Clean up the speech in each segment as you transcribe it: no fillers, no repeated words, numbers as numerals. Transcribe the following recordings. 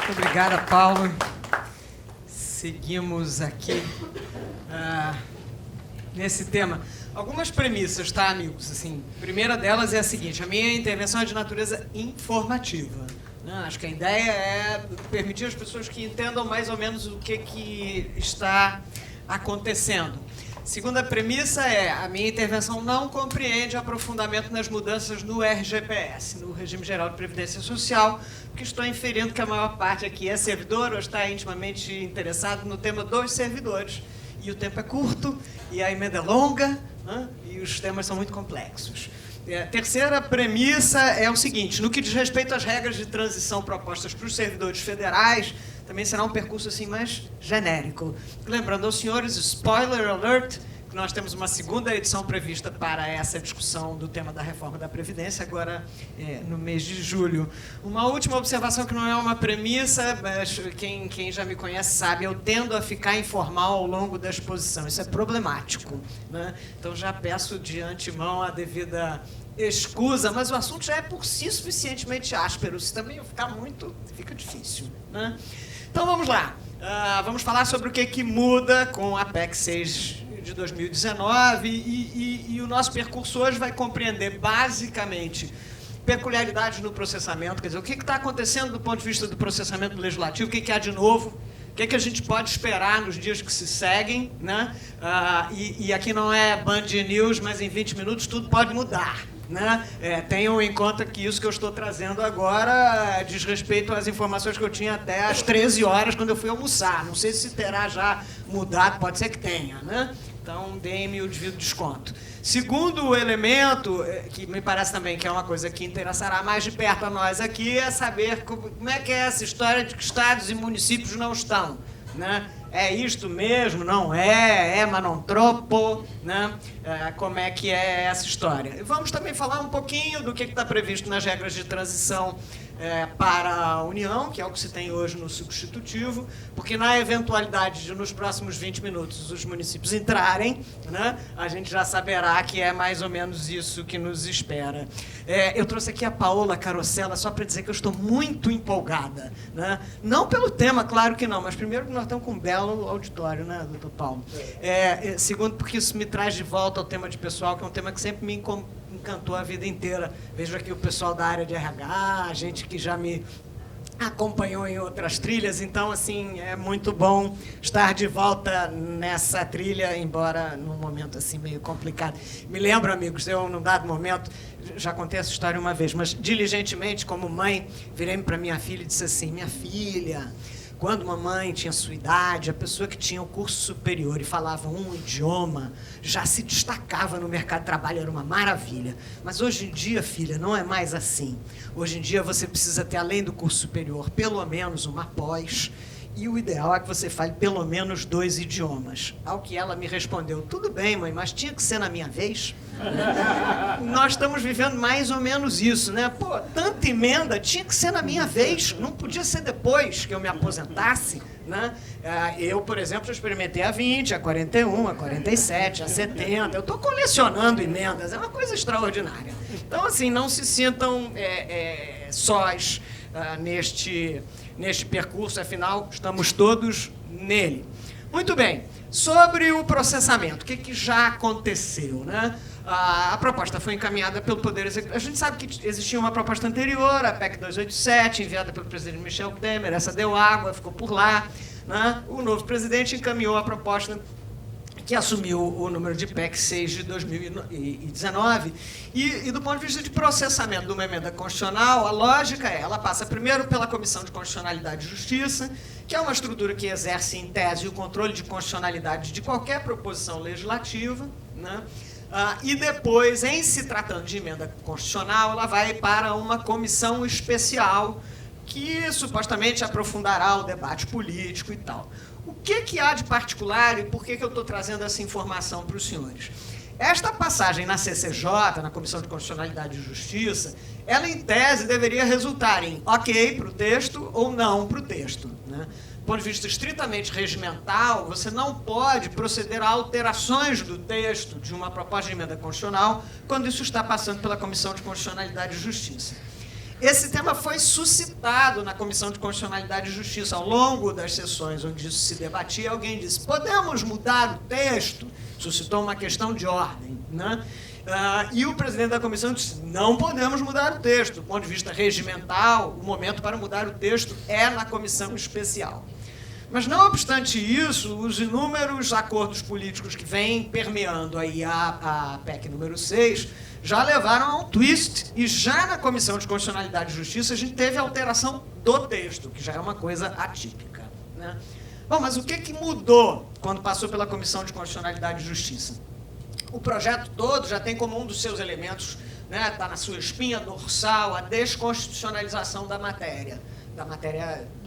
Muito obrigada, Paulo. Seguimos aqui nesse tema. Algumas premissas, tá, amigos? Assim, a primeira delas é a seguinte: a minha intervenção é de natureza informativa. Acho que a ideia é permitir às pessoas que entendam mais ou menos o que está acontecendo. Segunda premissa é: a minha intervenção não compreende aprofundamento nas mudanças no RGPS, no Regime Geral de Previdência Social, que estou inferindo que a maior parte aqui é servidor ou está intimamente interessado no tema dos servidores. E o tempo é curto, e a emenda é longa, né? E os temas são muito complexos. A terceira premissa é o seguinte: no que diz respeito às regras de transição propostas para os servidores federais, também será um percurso assim mais genérico. Lembrando aos senhores, spoiler alert, que nós temos uma segunda edição prevista para essa discussão do tema da reforma da Previdência, agora no mês de julho. Uma última observação que não é uma premissa, mas quem já me conhece sabe, eu tendo a ficar informal ao longo da exposição. Isso é problemático, né? Então já peço de antemão a devida escusa, mas o assunto já é por si suficientemente áspero. Se também eu ficar muito, fica difícil, né? Então vamos lá. Vamos falar sobre o que muda com a PEC 6 de 2019 e o nosso percurso hoje vai compreender basicamente peculiaridades no processamento, quer dizer, o que está acontecendo do ponto de vista do processamento legislativo, o que há de novo, o que a gente pode esperar nos dias que se seguem, né? E aqui não é Band News, mas em 20 minutos tudo pode mudar, né? Tenham em conta que isso que eu estou trazendo agora diz respeito às informações que eu tinha até às 13 horas, quando eu fui almoçar. Não sei se terá já mudado, pode ser que tenha, né? Então, deem-me o devido desconto. Segundo elemento, que me parece também que é uma coisa que interessará mais de perto a nós aqui, é saber como é que é essa história de que estados e municípios não estão, né? É isto mesmo? Não é? É, mas não tropo, né? Como é que é essa história? Vamos também falar um pouquinho do que está previsto nas regras de transição para a União, que é o que se tem hoje no substitutivo, porque na eventualidade de nos próximos 20 minutos os municípios entrarem, né, a gente já saberá que é mais ou menos isso que nos espera. Eu trouxe aqui a Paola Carosella só para dizer que eu estou muito empolgada, né? Não pelo tema, claro que não, mas primeiro que nós estamos com um belo auditório, né, doutor Paulo? Segundo, porque isso me traz de volta ao tema de pessoal, que é um tema que sempre me encantou a vida inteira. Vejo aqui o pessoal da área de RH, gente que já me acompanhou em outras trilhas, então, assim, é muito bom estar de volta nessa trilha, embora num momento, assim, meio complicado. Me lembro, amigos, eu, num dado momento, já contei essa história uma vez, mas, diligentemente, como mãe, virei para minha filha e disse assim: minha filha, quando mamãe tinha sua idade, a pessoa que tinha o curso superior e falava um idioma já se destacava no mercado de trabalho, era uma maravilha. Mas hoje em dia, filha, não é mais assim. Hoje em dia você precisa ter, além do curso superior, pelo menos uma pós, e o ideal é que você fale pelo menos 2 idiomas. Ao que ela me respondeu: tudo bem, mãe, mas tinha que ser na minha vez. Nós estamos vivendo mais ou menos isso, né? Pô, tanta emenda, tinha que ser na minha vez, não podia ser depois que eu me aposentasse, né? Eu, por exemplo, já experimentei a 20, a 41, a 47, a 70, eu estou colecionando emendas, é uma coisa extraordinária. Então, assim, não se sintam sós neste percurso, afinal, estamos todos nele. Muito bem, sobre o processamento, o que já aconteceu, né? A proposta foi encaminhada pelo Poder Executivo. A gente sabe que existia uma proposta anterior, a PEC 287, enviada pelo presidente Michel Temer, essa deu água, ficou por lá, né? O novo presidente encaminhou a proposta que assumiu o número de PEC 6 de 2019, e do ponto de vista de processamento de uma emenda constitucional, a lógica ela passa primeiro pela Comissão de Constitucionalidade e Justiça, que é uma estrutura que exerce, em tese, o controle de constitucionalidade de qualquer proposição legislativa, né? E depois, em se tratando de emenda constitucional, ela vai para uma comissão especial que supostamente aprofundará o debate político e tal. O que há de particular e por que eu estou trazendo essa informação para os senhores? Esta passagem na CCJ, na Comissão de Constitucionalidade e Justiça, ela, em tese, deveria resultar em ok para o texto ou não para o texto, né? Do ponto de vista estritamente regimental, você não pode proceder a alterações do texto de uma proposta de emenda constitucional quando isso está passando pela Comissão de Constitucionalidade e Justiça. Esse tema foi suscitado na Comissão de Constitucionalidade e Justiça ao longo das sessões onde isso se debatia. Alguém disse, podemos mudar o texto? Suscitou uma questão de ordem, né? E o presidente da comissão disse, não podemos mudar o texto. Do ponto de vista regimental, o momento para mudar o texto é na comissão especial. Mas, não obstante isso, os inúmeros acordos políticos que vêm permeando aí a PEC número 6 já levaram a um twist, e já na Comissão de Constitucionalidade e Justiça a gente teve alteração do texto, que já é uma coisa atípica, né? Bom, mas o que mudou quando passou pela Comissão de Constitucionalidade e Justiça? O projeto todo já tem como um dos seus elementos, né, está na sua espinha dorsal, a desconstitucionalização da matéria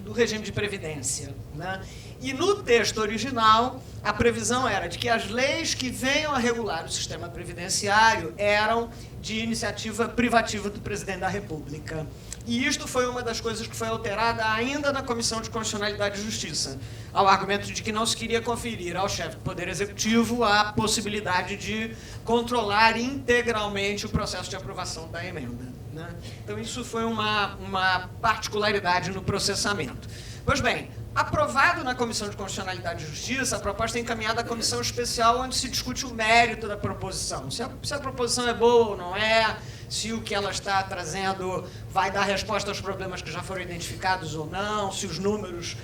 do regime de previdência, né? E no texto original, a previsão era de que as leis que venham a regular o sistema previdenciário eram de iniciativa privativa do presidente da República. E isto foi uma das coisas que foi alterada ainda na Comissão de Constitucionalidade e Justiça, ao argumento de que não se queria conferir ao chefe do Poder Executivo a possibilidade de controlar integralmente o processo de aprovação da emenda, né? Então, isso foi uma particularidade no processamento. Pois bem, aprovado na Comissão de Constitucionalidade e Justiça, a proposta é encaminhada à Comissão Especial, onde se discute o mérito da proposição. Se a proposição é boa ou não é, se o que ela está trazendo vai dar resposta aos problemas que já foram identificados ou não, se os números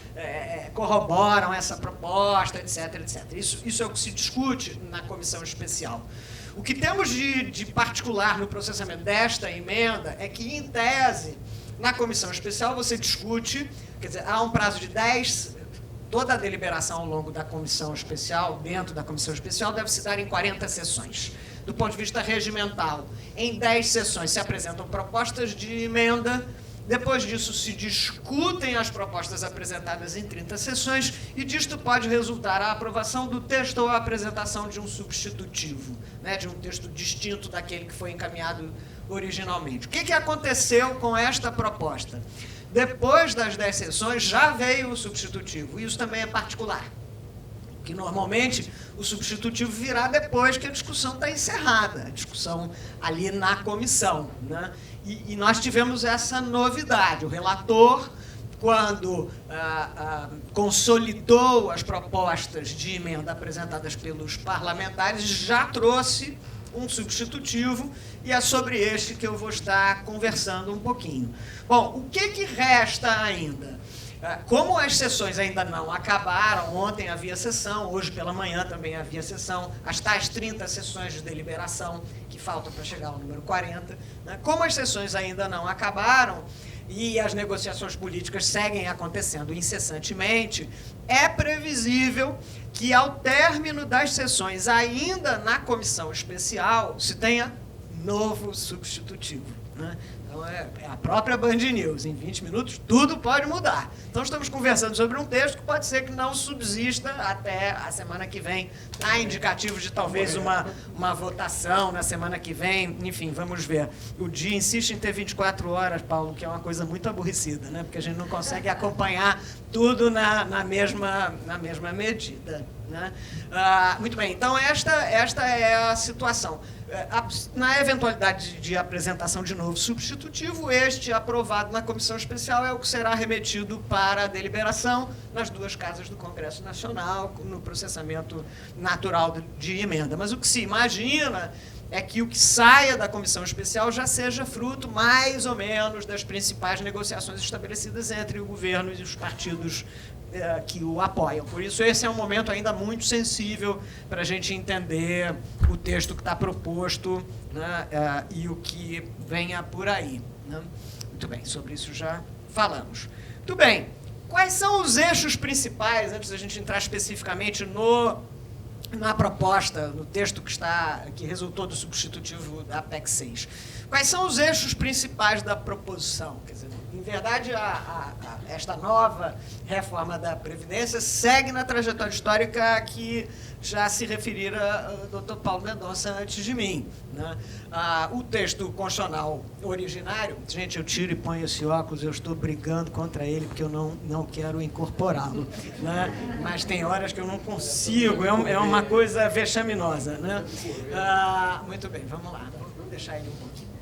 corroboram essa proposta, etc, etc. Isso é o que se discute na Comissão Especial. O que temos de particular no processamento desta emenda é que, em tese, na Comissão Especial você discute, quer dizer, há um prazo de 10, toda a deliberação ao longo da Comissão Especial, dentro da Comissão Especial, deve se dar em 40 sessões. Do ponto de vista regimental, em 10 sessões se apresentam propostas de emenda, depois disso se discutem as propostas apresentadas em 30 sessões, e disto pode resultar a aprovação do texto ou a apresentação de um substitutivo, né, de um texto distinto daquele que foi encaminhado originalmente. O que aconteceu com esta proposta? Depois das 10 sessões já veio o substitutivo, e isso também é particular, que normalmente o substitutivo virá depois que a discussão está encerrada, a discussão ali na comissão, né? E nós tivemos essa novidade. O relator, quando consolidou as propostas de emenda apresentadas pelos parlamentares, já trouxe um substitutivo, e é sobre este que eu vou estar conversando um pouquinho. Bom, o que resta ainda? Como as sessões ainda não acabaram, ontem havia sessão, hoje pela manhã também havia sessão, as tais 30 sessões de deliberação que faltam para chegar ao número 40, né? Como as sessões ainda não acabaram e as negociações políticas seguem acontecendo incessantemente, é previsível que, ao término das sessões, ainda na comissão especial, se tenha novo substitutivo, né? Então, é a própria Band News. Em 20 minutos, tudo pode mudar. Então, estamos conversando sobre um texto que pode ser que não subsista até a semana que vem. Há indicativos de talvez uma votação na semana que vem. Enfim, vamos ver. O dia insiste em ter 24 horas, Paulo, que é uma coisa muito aborrecida, né? Porque a gente não consegue acompanhar tudo na mesma medida, né? Muito bem, então esta é a situação. Na eventualidade de apresentação de novo substitutivo, este aprovado na Comissão Especial é o que será remetido para a deliberação nas duas casas do Congresso Nacional, no processamento natural de emenda. Mas o que se imagina é que o que saia da Comissão Especial já seja fruto, mais ou menos, das principais negociações estabelecidas entre o governo e os partidos que o apoiam. Por isso, esse é um momento ainda muito sensível para a gente entender o texto que está proposto, né, e o que venha por aí, né? Muito bem, sobre isso já falamos. Muito bem, quais são os eixos principais, antes da gente entrar especificamente na proposta, no texto que resultou do substitutivo da PEC 6? Quais são os eixos principais da proposição? Quer dizer, em verdade, esta nova reforma da Previdência segue na trajetória histórica que já se referira o Dr. Paulo Mendonça antes de mim, né? O texto constitucional originário, gente, eu tiro e ponho esse óculos, eu estou brigando contra ele porque eu não quero incorporá-lo, né? Mas tem horas que eu não consigo, é uma coisa vexaminosa, né? Muito bem, vamos lá. deixar ele um pouquinho.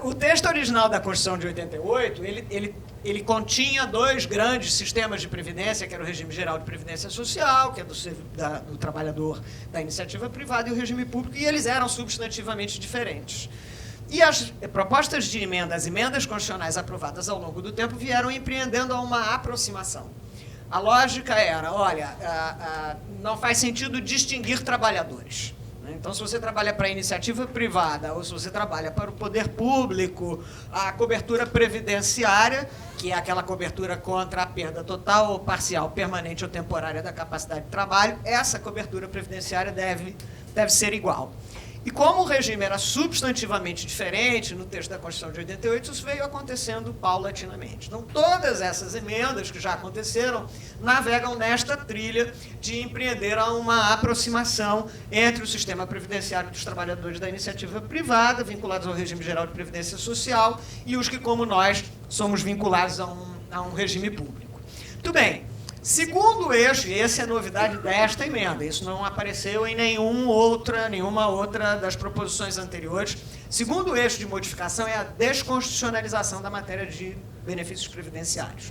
O texto original da Constituição de 88, ele continha dois grandes sistemas de previdência, que era o regime geral de previdência social, que é do trabalhador da iniciativa privada, e o regime público, e eles eram substantivamente diferentes. E as propostas de emenda, as emendas constitucionais aprovadas ao longo do tempo, vieram empreendendo uma aproximação. A lógica era, olha, não faz sentido distinguir trabalhadores. Então, se você trabalha para a iniciativa privada ou se você trabalha para o poder público, a cobertura previdenciária, que é aquela cobertura contra a perda total ou parcial, permanente ou temporária da capacidade de trabalho, essa cobertura previdenciária deve ser igual. E como o regime era substantivamente diferente no texto da Constituição de 88, isso veio acontecendo paulatinamente. Então, todas essas emendas que já aconteceram navegam nesta trilha de empreender uma aproximação entre o sistema previdenciário dos trabalhadores da iniciativa privada, vinculados ao regime geral de previdência social, e os que, como nós, somos vinculados a um regime público. Muito bem. Segundo eixo, e essa é a novidade desta emenda, isso não apareceu em nenhuma outra das proposições anteriores, segundo eixo de modificação é a desconstitucionalização da matéria de benefícios previdenciários.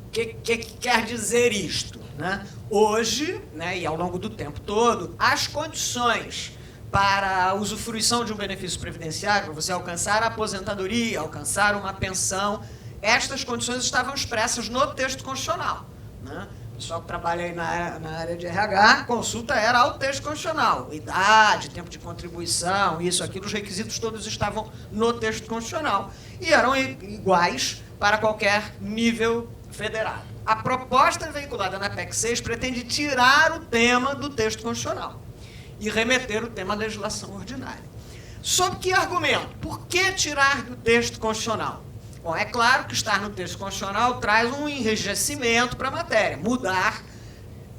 O que quer dizer isto? Né? Hoje, né, e ao longo do tempo todo, as condições para a usufruição de um benefício previdenciário, para você alcançar a aposentadoria, alcançar uma pensão, estas condições estavam expressas no texto constitucional. Né? O pessoal que trabalha aí na área de RH, a consulta era ao texto constitucional. Idade, tempo de contribuição, isso, aquilo, os requisitos todos estavam no texto constitucional. E eram iguais para qualquer nível federado. A proposta veiculada na PEC 6 pretende tirar o tema do texto constitucional e remeter o tema à legislação ordinária. Sob que argumento? Por que tirar do texto constitucional? Bom, é claro que estar no texto constitucional traz um enrijecimento para a matéria. Mudar,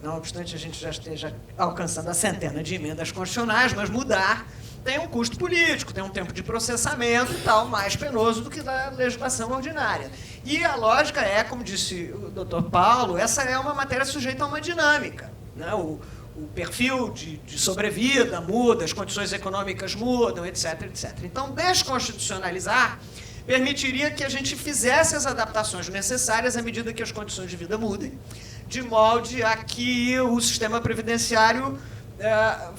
não obstante a gente já esteja alcançando a centena de emendas constitucionais, mas mudar tem um custo político, tem um tempo de processamento e tal, mais penoso do que da legislação ordinária. E a lógica é, como disse o doutor Paulo, essa é uma matéria sujeita a uma dinâmica. Né? O perfil de sobrevida muda, as condições econômicas mudam, etc, etc. Então, desconstitucionalizar permitiria que a gente fizesse as adaptações necessárias à medida que as condições de vida mudem, de molde a que o sistema previdenciário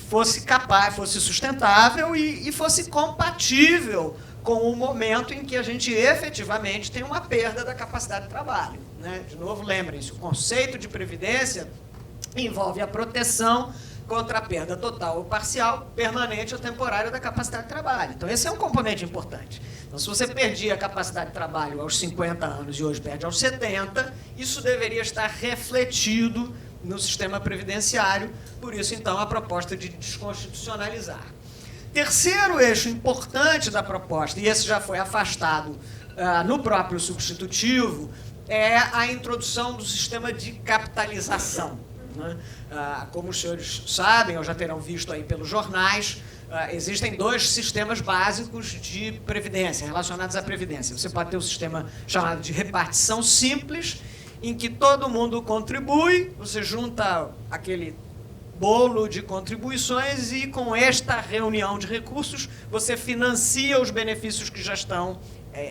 fosse capaz, fosse sustentável e fosse compatível com o momento em que a gente efetivamente tem uma perda da capacidade de trabalho. Né? De novo, lembrem-se, o conceito de previdência envolve a proteção contra a perda total ou parcial, permanente ou temporária da capacidade de trabalho. Então, esse é um componente importante. Então, se você perdia a capacidade de trabalho aos 50 anos e hoje perde aos 70, isso deveria estar refletido no sistema previdenciário, por isso, então, a proposta de desconstitucionalizar. Terceiro eixo importante da proposta, e esse já foi afastado no próprio substitutivo, é a introdução do sistema de capitalização. Né? Como os senhores sabem, ou já terão visto aí pelos jornais, existem dois sistemas básicos de previdência, relacionados à previdência. Você pode ter um sistema chamado de repartição simples, em que todo mundo contribui, você junta aquele bolo de contribuições e com esta reunião de recursos você financia os benefícios que já estão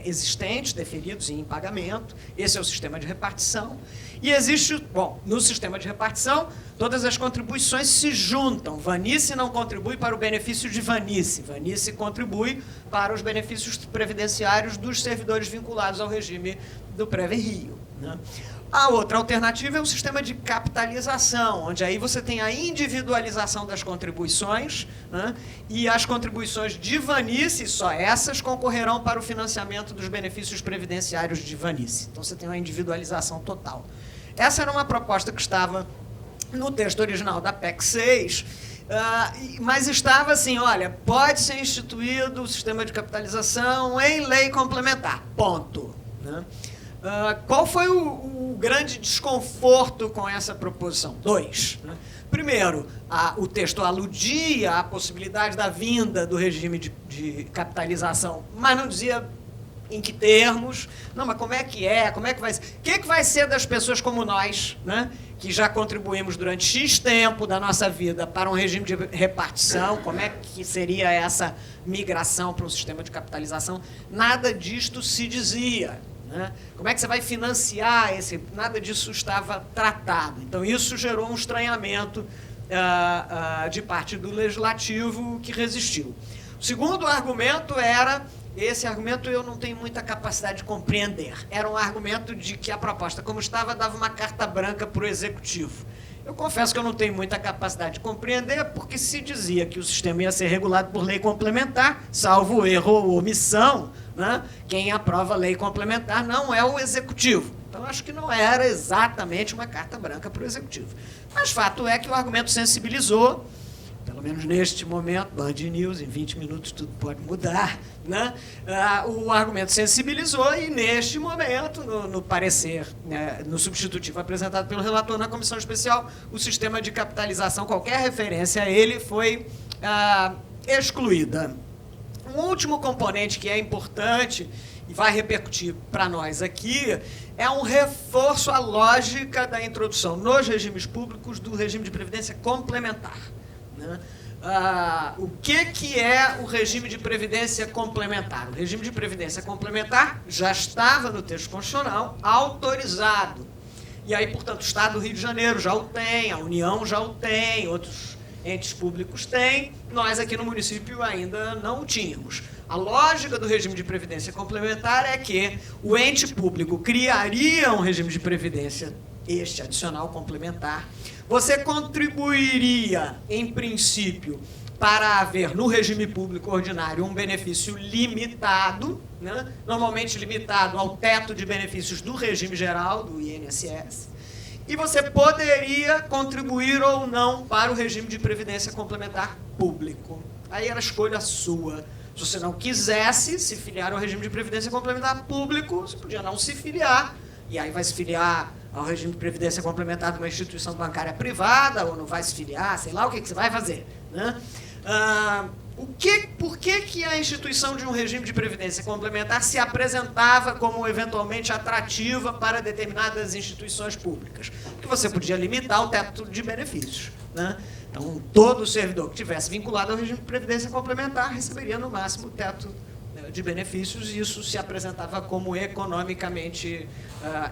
existentes, deferidos e em pagamento. Esse é o sistema de repartição. E existe, bom, no sistema de repartição, todas as contribuições se juntam. Vanice não contribui para o benefício de Vanice. Vanice contribui para os benefícios previdenciários dos servidores vinculados ao regime do Preve-Rio. Né? A outra alternativa é o sistema de capitalização, onde aí você tem a individualização das contribuições, né? E as contribuições de Vanice, só essas, concorrerão para o financiamento dos benefícios previdenciários de Vanice. Então você tem uma individualização total. Essa era uma proposta que estava no texto original da PEC 6, mas estava assim, olha, pode ser instituído o sistema de capitalização em lei complementar, ponto. Né? Qual foi o grande desconforto com essa proposição? Dois. Né? Primeiro, o texto aludia à possibilidade da vinda do regime de capitalização, mas não dizia em que termos. Não, mas como é que vai ser? O que vai ser das pessoas como nós, né? que já contribuímos durante X tempo da nossa vida para um regime de repartição, como é que seria essa migração para um sistema de capitalização, nada disto se dizia. Né? Como é que você vai financiar esse... Nada disso estava tratado. Então, isso gerou um estranhamento de parte do legislativo que resistiu. O segundo argumento era... Esse argumento eu não tenho muita capacidade de compreender. Era um argumento de que a proposta, como estava, dava uma carta branca para o executivo. Eu confesso que eu não tenho muita capacidade de compreender, porque se dizia que o sistema ia ser regulado por lei complementar, salvo erro ou omissão, né? Quem aprova a lei complementar não é o executivo. Então, acho que não era exatamente uma carta branca para o executivo. Mas fato é que o argumento sensibilizou, pelo menos neste momento, Band News, em 20 minutos tudo pode mudar, né? O argumento sensibilizou e, neste momento, no parecer, no substitutivo apresentado pelo relator na comissão especial, o sistema de capitalização, qualquer referência a ele, foi excluída. Um último componente que é importante e vai repercutir para nós aqui é um reforço à lógica da introdução nos regimes públicos do regime de previdência complementar. O que é o regime de previdência complementar? O regime de previdência complementar já estava no texto constitucional autorizado. E aí, portanto, o Estado do Rio de Janeiro já o tem, a União já o tem, outros entes públicos têm, nós aqui no município ainda não o tínhamos. A lógica do regime de previdência complementar é que o ente público criaria um regime de previdência, este adicional complementar. Você contribuiria, em princípio, para haver no regime público ordinário um benefício limitado, né? Normalmente limitado ao teto de benefícios do regime geral, do INSS, e você poderia contribuir ou não para o regime de previdência complementar público. Aí era escolha sua. Se você não quisesse se filiar ao regime de previdência complementar público, você podia não se filiar, e aí vai se filiar ao regime de previdência complementar de uma instituição bancária privada, ou não vai se filiar, sei lá o que você vai fazer. Né? Por que a instituição de um regime de previdência complementar se apresentava como eventualmente atrativa para determinadas instituições públicas? Porque você podia limitar o teto de benefícios. Né? Então, todo servidor que tivesse vinculado ao regime de previdência complementar receberia no máximo o teto de benefícios, e isso se apresentava como economicamente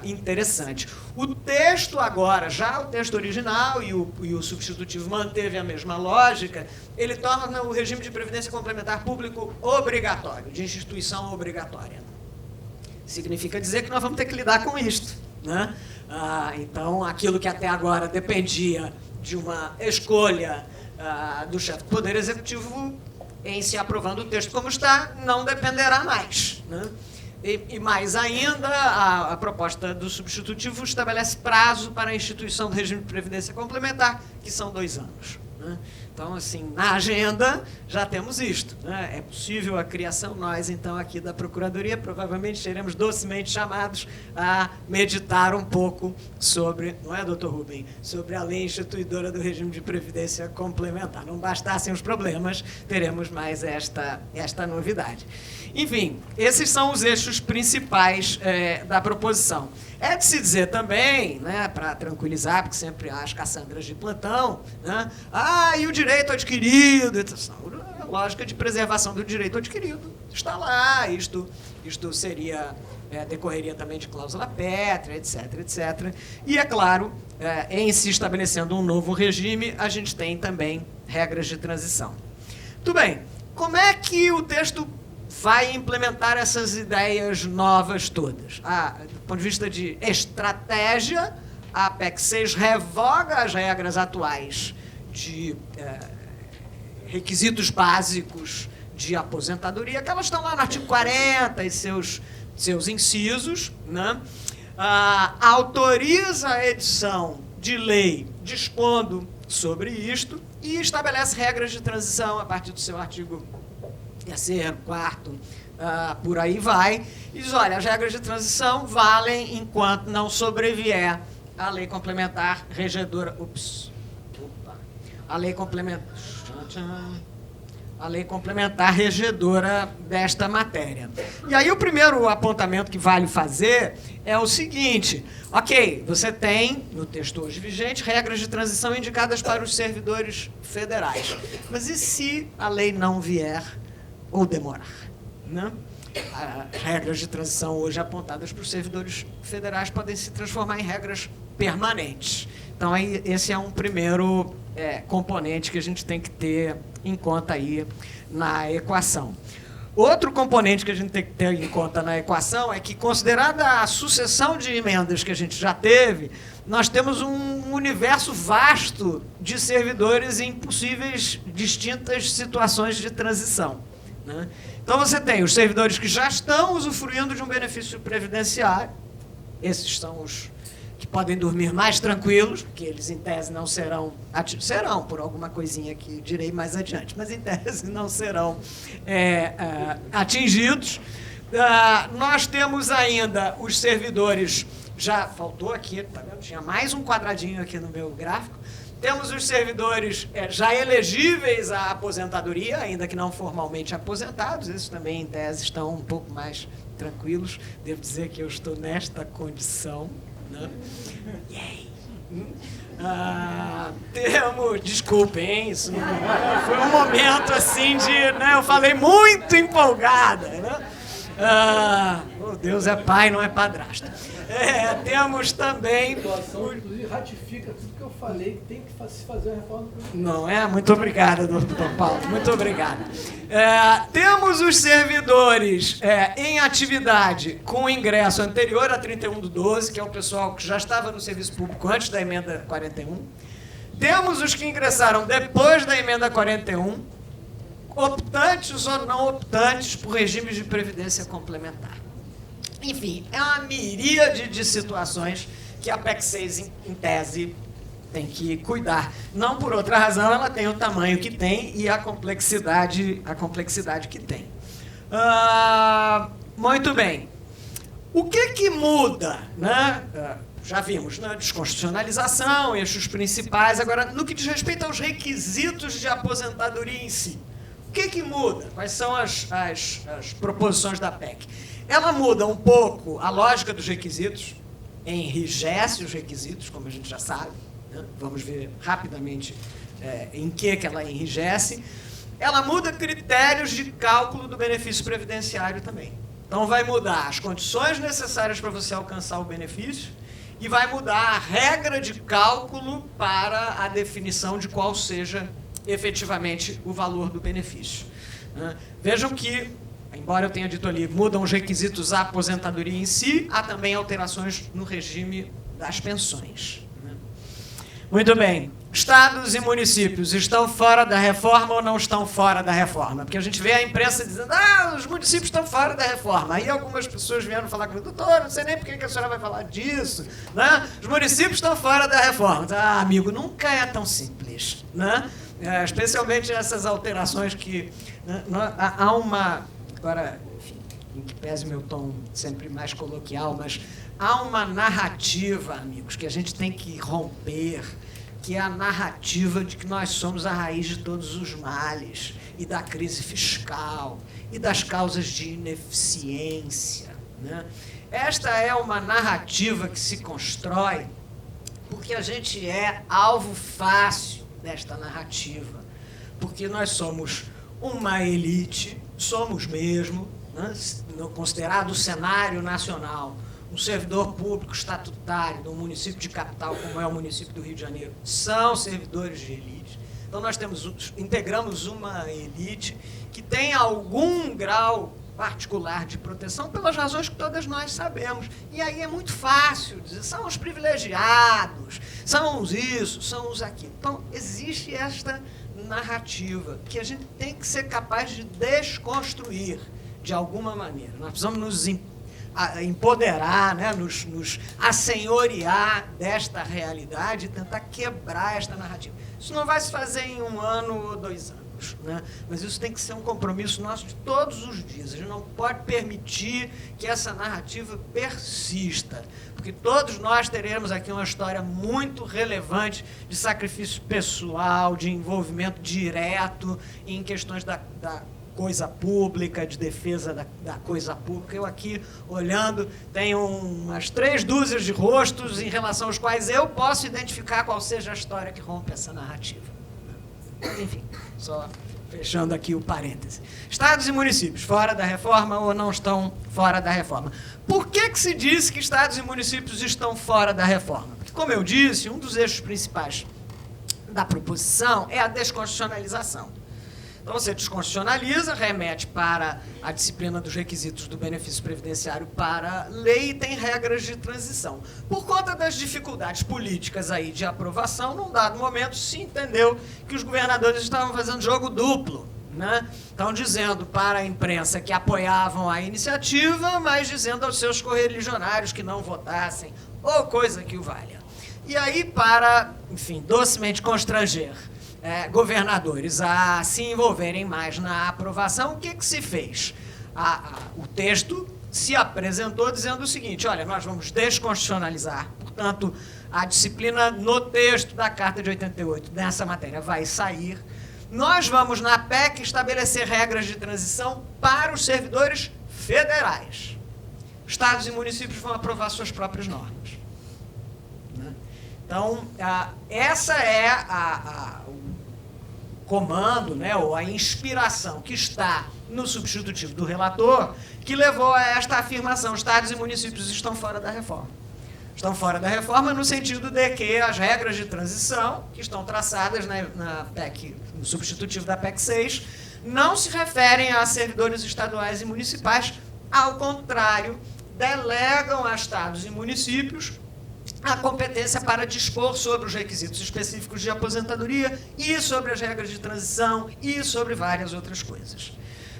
interessante. O texto agora, já o texto original e o substitutivo manteve a mesma lógica, ele torna o regime de previdência complementar público obrigatório, de instituição obrigatória. Significa dizer que nós vamos ter que lidar com isto. Né? Então, aquilo que até agora dependia de uma escolha do chefe do Poder Executivo, em se aprovando o texto como está, não dependerá mais. Né? E mais ainda, a proposta do substitutivo estabelece prazo para a instituição do regime de previdência complementar, que são 2 anos. Né? Então, assim, na agenda já temos isto. Né? É possível a criação, nós, então, aqui da Procuradoria, provavelmente seremos docemente chamados a meditar um pouco sobre, não é, doutor Rubem, sobre a lei instituidora do regime de previdência complementar. Não bastassem os problemas, teremos mais esta novidade. Enfim, esses são os eixos principais da proposição. É de se dizer também, né, para tranquilizar, porque sempre há as Cassandras de plantão, né, e o direito adquirido, a lógica de preservação do direito adquirido está lá, isto seria, decorreria também de cláusula pétrea, etc, etc. E, é claro, em se estabelecendo um novo regime, a gente tem também regras de transição. Muito bem, como é que o texto vai implementar essas ideias novas todas? Do ponto de vista de estratégia, a PEC 6 revoga as regras atuais de requisitos básicos de aposentadoria, que elas estão lá no artigo 40 e seus incisos, né? Autoriza a edição de lei dispondo sobre isto e estabelece regras de transição a partir do seu artigo 3º, 4º, por aí vai, e diz, olha, as regras de transição valem enquanto não sobrevier a lei complementar regedora, a lei complementar, a lei complementar regedora desta matéria. E aí o primeiro apontamento que vale fazer é o seguinte: ok, você tem, no texto hoje vigente, regras de transição indicadas para os servidores federais. Mas e se a lei não vier ou demorar? Né? As regras de transição hoje apontadas para os servidores federais podem se transformar em regras permanentes. Então, aí, esse é um primeiro componente que a gente tem que ter em conta aí na equação. Outro componente que a gente tem que ter em conta na equação é que, considerada a sucessão de emendas que a gente já teve, nós temos um universo vasto de servidores em possíveis distintas situações de transição, né? Então, você tem os servidores que já estão usufruindo de um benefício previdenciário. Esses são os que podem dormir mais tranquilos, porque eles, em tese, não serão por alguma coisinha que direi mais adiante, mas, em tese, não serão atingidos. Nós temos ainda os servidores, já faltou aqui, tá vendo? Tinha mais um quadradinho aqui no meu gráfico. Temos os servidores já elegíveis à aposentadoria, ainda que não formalmente aposentados. Esses também, em tese, estão um pouco mais tranquilos. Devo dizer que eu estou nesta condição, né? Desculpem, isso foi um momento assim de... Né, eu falei muito empolgada, né? Deus é pai, não é padrasto. Temos também... A situação, inclusive, ratifica tudo que eu falei, que tem que se fazer a reforma do... Não é? Muito obrigado, doutor Paulo. Muito obrigado. Temos os servidores em atividade com ingresso anterior a 31/12, que é o pessoal que já estava no serviço público antes da emenda 41. Temos os que ingressaram depois da emenda 41, optantes ou não optantes por regimes de previdência complementar. Enfim, é uma miríade de situações que a PEC 6, em tese, tem que cuidar. Não por outra razão, ela tem o tamanho que tem e a complexidade que tem. Muito bem. O que muda, né? Já vimos, né? Desconstitucionalização, eixos principais. Agora, no que diz respeito aos requisitos de aposentadoria em si, o que muda? Quais são as proposições da PEC? Ela muda um pouco a lógica dos requisitos, enrijece os requisitos, como a gente já sabe, né? Vamos ver rapidamente em que ela enrijece. Ela muda critérios de cálculo do benefício previdenciário também. Então, vai mudar as condições necessárias para você alcançar o benefício e vai mudar a regra de cálculo para a definição de qual seja efetivamente o valor do benefício. Vejam que, embora eu tenha dito ali, mudam os requisitos à aposentadoria em si, há também alterações no regime das pensões. Muito bem. Estados e municípios estão fora da reforma ou não estão fora da reforma? Porque a gente vê a imprensa dizendo, os municípios estão fora da reforma. Aí algumas pessoas vieram falar comigo, doutor, não sei nem por que a senhora vai falar disso, né? Os municípios estão fora da reforma. Amigo, nunca é tão simples, né? Especialmente essas alterações que... há uma... Agora, enfim, em que pese meu tom sempre mais coloquial, mas há uma narrativa, amigos, que a gente tem que romper, que é a narrativa de que nós somos a raiz de todos os males, e da crise fiscal, e das causas de ineficiência, né? Esta é uma narrativa que se constrói porque a gente é alvo fácil desta narrativa, porque nós somos uma elite, somos mesmo, né, considerado o cenário nacional, um servidor público estatutário de um município de capital, como é o município do Rio de Janeiro, são servidores de elite. Então, nós integramos uma elite que tem algum grau particular de proteção pelas razões que todas nós sabemos. E aí é muito fácil dizer, são os privilegiados, são os isso, são os aquilo. Então, existe esta narrativa que a gente tem que ser capaz de desconstruir de alguma maneira. Nós precisamos nos empoderar, né? nos assenhorear desta realidade e tentar quebrar esta narrativa. Isso não vai se fazer em 1 ano ou 2 anos. anos, né? Mas isso tem que ser um compromisso nosso de todos os dias. A gente não pode permitir que essa narrativa persista, porque todos nós teremos aqui uma história muito relevante de sacrifício pessoal, de envolvimento direto em questões da coisa pública, de defesa da coisa pública. Eu aqui, olhando, tenho umas 3 dúzias de rostos em relação aos quais eu posso identificar qual seja a história que rompe essa narrativa. Mas, enfim, só fechando aqui o parêntese. Estados e municípios, fora da reforma ou não estão fora da reforma? Por que se diz que estados e municípios estão fora da reforma? Porque, como eu disse, um dos eixos principais da proposição é a desconstitucionalização. Então, você desconstitucionaliza, remete para a disciplina dos requisitos do benefício previdenciário para lei e tem regras de transição. Por conta das dificuldades políticas aí de aprovação, num dado momento se entendeu que os governadores estavam fazendo jogo duplo, né? Estão dizendo para a imprensa que apoiavam a iniciativa, mas dizendo aos seus correligionários que não votassem, ou coisa que o valha. E aí, para, enfim, docemente constranger governadores a se envolverem mais na aprovação, o que se fez? O texto se apresentou dizendo o seguinte: olha, nós vamos desconstitucionalizar, portanto, a disciplina no texto da Carta de 88 nessa matéria vai sair. Nós vamos, na PEC, estabelecer regras de transição para os servidores federais. Estados e municípios vão aprovar suas próprias normas. Então, essa é o comando, né, ou a inspiração que está no substitutivo do relator, que levou a esta afirmação: estados e municípios estão fora da reforma. Estão fora da reforma no sentido de que as regras de transição, que estão traçadas na PEC, no substitutivo da PEC 6, não se referem a servidores estaduais e municipais, ao contrário, delegam a estados e municípios a competência para dispor sobre os requisitos específicos de aposentadoria e sobre as regras de transição e sobre várias outras coisas.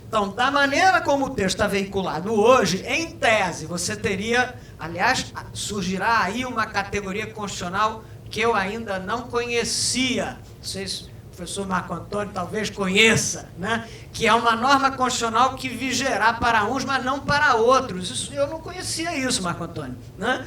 Então, da maneira como o texto está veiculado hoje, em tese, você teria, aliás, surgirá aí uma categoria constitucional que eu ainda não conhecia, não sei se o professor Marco Antônio talvez conheça, né? Que é uma norma constitucional que vigerá para uns, mas não para outros. Isso, eu não conhecia isso, Marco Antônio, né?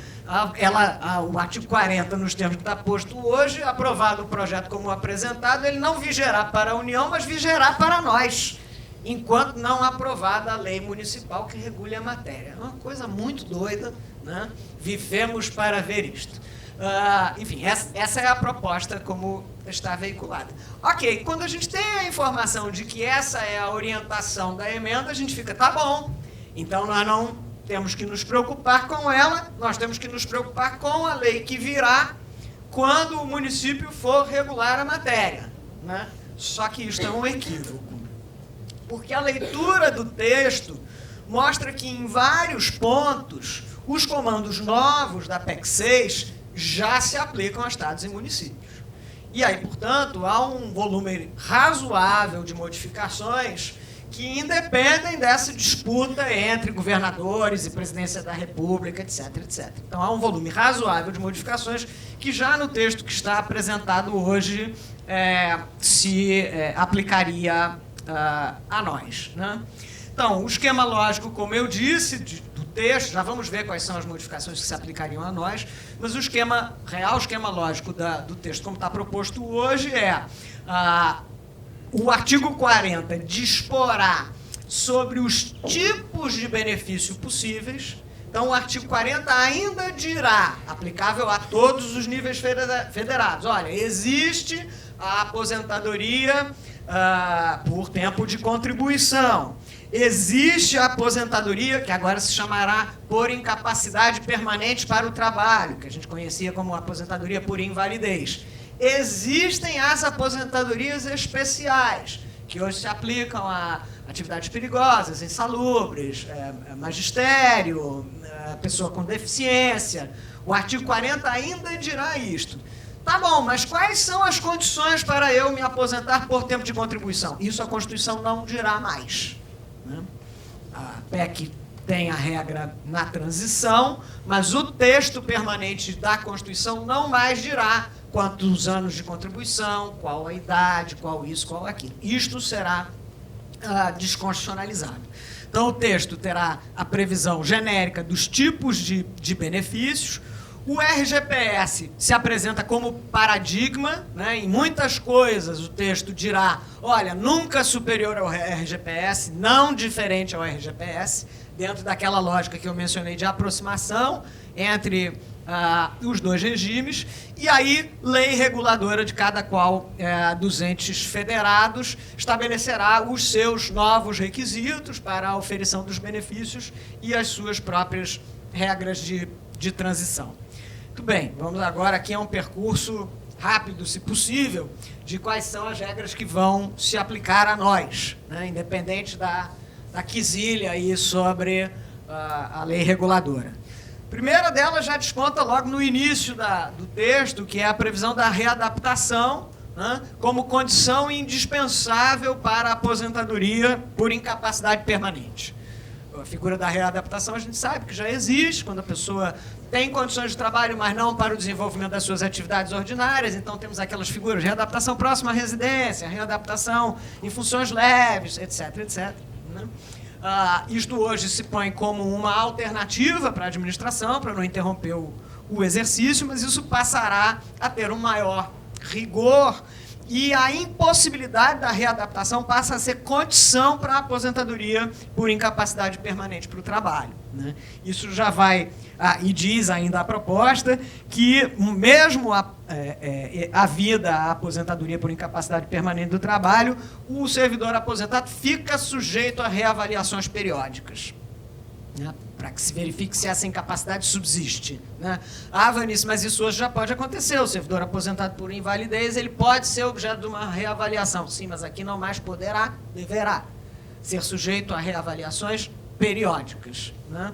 O artigo 40, nos termos que está posto hoje, aprovado o projeto como apresentado, ele não vigerá para a União, mas vigerá para nós, enquanto não aprovada a lei municipal que regule a matéria. É uma coisa muito doida, né? Vivemos para ver isto. Enfim, essa é a proposta como está veiculada. Ok, quando a gente tem a informação de que essa é a orientação da emenda, a gente fica, tá bom, então nós não temos que nos preocupar com ela, nós temos que nos preocupar com a lei que virá quando o município for regular a matéria, né? Só que isso é um equívoco, porque a leitura do texto mostra que em vários pontos os comandos novos da PEC 6 já se aplicam a estados e municípios. E aí, portanto, há um volume razoável de modificações que independem dessa disputa entre governadores e presidência da República, etc, etc. Então, há um volume razoável de modificações que já no texto que está apresentado hoje se aplicaria a nós, né? Então, o esquema lógico, como eu disse, do texto, já vamos ver quais são as modificações que se aplicariam a nós, mas o esquema lógico do texto, como está proposto hoje, o artigo 40 disporá sobre os tipos de benefício possíveis. Então, o artigo 40 ainda dirá, aplicável a todos os níveis federados, olha, existe a aposentadoria por tempo de contribuição. Existe a aposentadoria, que agora se chamará por incapacidade permanente para o trabalho, que a gente conhecia como aposentadoria por invalidez. Existem as aposentadorias especiais, que hoje se aplicam a atividades perigosas, insalubres, magistério, pessoa com deficiência. O artigo 40 ainda dirá isto. Tá bom, mas quais são as condições para eu me aposentar por tempo de contribuição? Isso a Constituição não dirá mais, né? A PEC tem a regra na transição, mas o texto permanente da Constituição não mais dirá quantos anos de contribuição, qual a idade, qual isso, qual aquilo. Isto será desconstitucionalizado. Então, o texto terá a previsão genérica dos tipos de benefícios. O RGPS se apresenta como paradigma, né? Em muitas coisas o texto dirá, olha, nunca superior ao RGPS, não diferente ao RGPS, dentro daquela lógica que eu mencionei de aproximação entre os dois regimes, e aí lei reguladora de cada qual dos entes federados estabelecerá os seus novos requisitos para a oferição dos benefícios e as suas próprias regras de transição. Muito bem, vamos agora aqui a um percurso rápido, se possível, de quais são as regras que vão se aplicar a nós, né, independente da quesilha aí sobre a lei reguladora. A primeira delas já desconta logo no início do texto, que é a previsão da readaptação, né, como condição indispensável para a aposentadoria por incapacidade permanente. A figura da readaptação a gente sabe que já existe, quando a pessoa tem condições de trabalho, mas não para o desenvolvimento das suas atividades ordinárias. Então, temos aquelas figuras de readaptação próxima à residência, readaptação em funções leves, etc., etc., né? Isto hoje se põe como uma alternativa para a administração, para não interromper o exercício, mas isso passará a ter um maior rigor e a impossibilidade da readaptação passa a ser condição para a aposentadoria por incapacidade permanente para o trabalho, né? Isso já vai, e diz ainda a proposta, que mesmo havida a aposentadoria por incapacidade permanente do trabalho, o servidor aposentado fica sujeito a reavaliações periódicas, né, para que se verifique se essa incapacidade subsiste, né? Vanice, mas isso hoje já pode acontecer. O servidor aposentado por invalidez, ele pode ser objeto de uma reavaliação. Sim, mas aqui não mais deverá ser sujeito a reavaliações periódicas, né?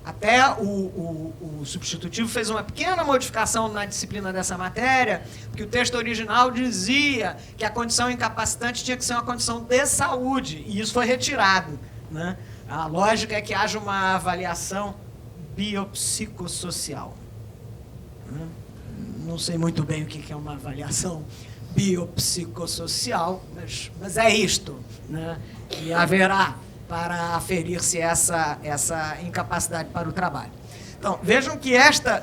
Até o substitutivo fez uma pequena modificação na disciplina dessa matéria, porque o texto original dizia que a condição incapacitante tinha que ser uma condição de saúde, e isso foi retirado, né? A lógica é que haja uma avaliação biopsicossocial. Não sei muito bem o que é uma avaliação biopsicossocial, mas é isto, né, que haverá para aferir-se essa incapacidade para o trabalho. Então, vejam que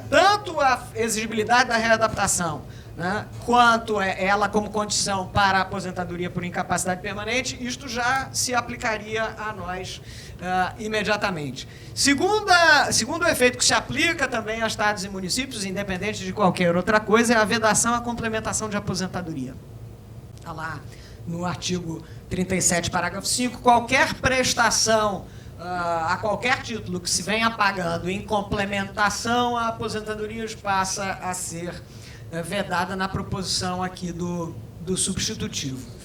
tanto a exigibilidade da readaptação, né, quanto ela como condição para a aposentadoria por incapacidade permanente, isto já se aplicaria a nós imediatamente. Segundo efeito que se aplica também a estados e municípios, independente de qualquer outra coisa, é a vedação à complementação de aposentadoria. Está lá no artigo 37, parágrafo 5, qualquer prestação a qualquer título que se venha pagando em complementação à aposentadoria passa a ser vedada na proposição aqui do substitutivo.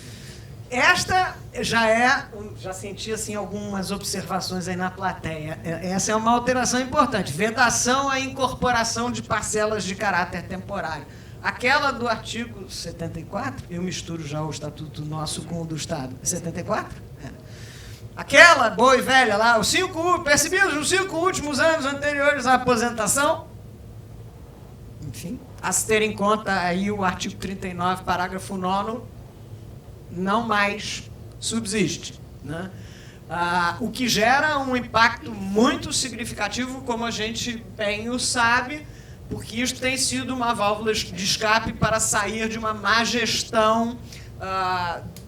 Esta já senti assim, algumas observações aí na plateia. Essa é uma alteração importante. Vedação à incorporação de parcelas de caráter temporário. Aquela do artigo 74, eu misturo já o estatuto nosso com o do Estado. 74? Aquela boa e velha lá, percebidos nos 5 últimos anos anteriores à aposentação, enfim, a se ter em conta aí o artigo 39, parágrafo 9º, não mais subsiste, né? O que gera um impacto muito significativo, como a gente bem o sabe, porque isto tem sido uma válvula de escape para sair de uma má gestão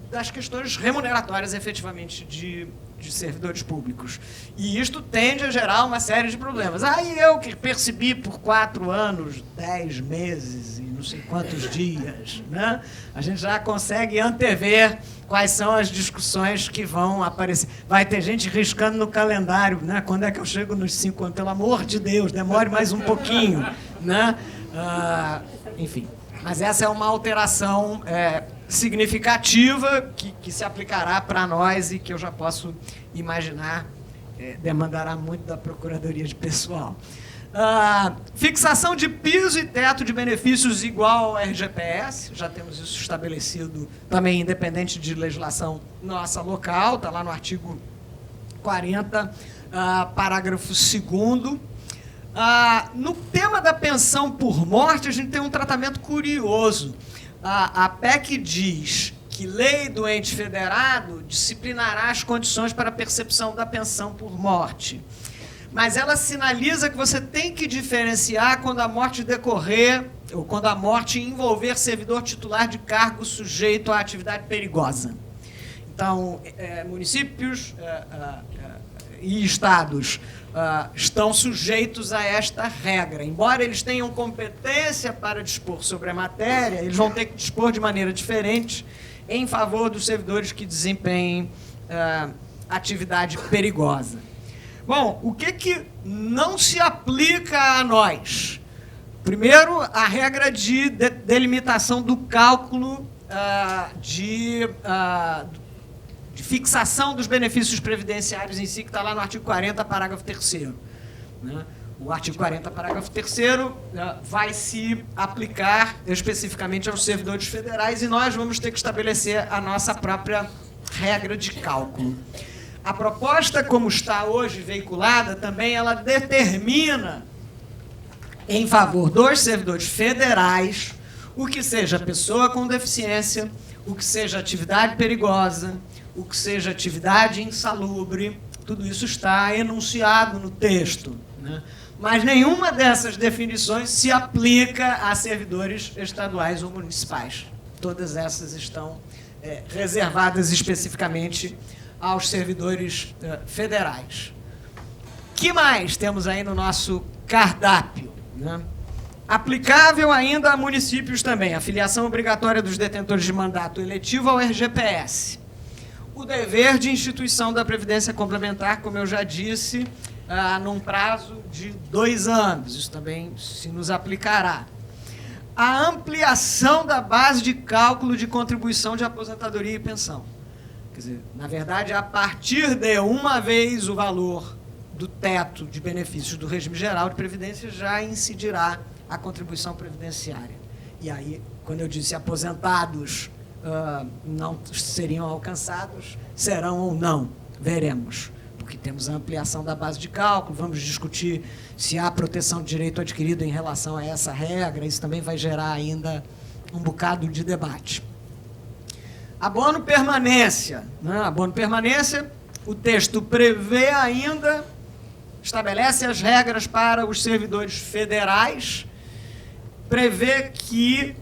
das questões remuneratórias, efetivamente, de servidores públicos. E isto tende a gerar uma série de problemas. Eu que percebi por 4 anos, 10 meses e não sei quantos dias, né? A gente já consegue antever quais são as discussões que vão aparecer. Vai ter gente riscando no calendário, né? Quando é que eu chego nos 5 anos? Pelo amor de Deus, demore mais um pouquinho, né? Enfim, mas essa é uma alteração significativa que se aplicará para nós e que eu já posso imaginar demandará muito da Procuradoria de Pessoal. Fixação de piso e teto de benefícios igual ao RGPS, já temos isso estabelecido também independente de legislação nossa local, está lá no artigo 40, parágrafo 2º. No tema da pensão por morte, a gente tem um tratamento curioso. A PEC diz que lei do ente federado disciplinará as condições para a percepção da pensão por morte. Mas ela sinaliza que você tem que diferenciar quando a morte decorrer, ou quando a morte envolver servidor titular de cargo sujeito à atividade perigosa. Então, municípios e estados estão sujeitos a esta regra. Embora eles tenham competência para dispor sobre a matéria, eles vão ter que dispor de maneira diferente em favor dos servidores que desempenhem atividade perigosa. Bom, o que não se aplica a nós? Primeiro, a regra de delimitação do cálculo de fixação dos benefícios previdenciários em si, que está lá no artigo 40, parágrafo 3º. Né? O artigo 40, parágrafo 3º, vai se aplicar especificamente aos servidores federais e nós vamos ter que estabelecer a nossa própria regra de cálculo. A proposta, como está hoje veiculada, também ela determina em favor dos servidores federais o que seja pessoa com deficiência, o que seja atividade perigosa, o que seja atividade insalubre, tudo isso está enunciado no texto, né? Mas nenhuma dessas definições se aplica a servidores estaduais ou municipais. Todas essas estão reservadas especificamente aos servidores federais. O que mais temos aí no nosso cardápio? Né? Aplicável ainda a municípios também, a filiação obrigatória dos detentores de mandato eletivo ao RGPS. O dever de instituição da Previdência Complementar, como eu já disse, num prazo de 2 anos. Isso também se nos aplicará. A ampliação da base de cálculo de contribuição de aposentadoria e pensão. Quer dizer, na verdade, a partir de uma vez o valor do teto de benefícios do regime geral de previdência já incidirá a contribuição previdenciária. E aí, quando eu disse aposentados não seriam alcançados, serão ou não, veremos. Porque temos a ampliação da base de cálculo, vamos discutir se há proteção de direito adquirido em relação a essa regra, isso também vai gerar ainda um bocado de debate. Abono permanência. Né? Abono permanência, o texto prevê ainda, estabelece as regras para os servidores federais, prevê que,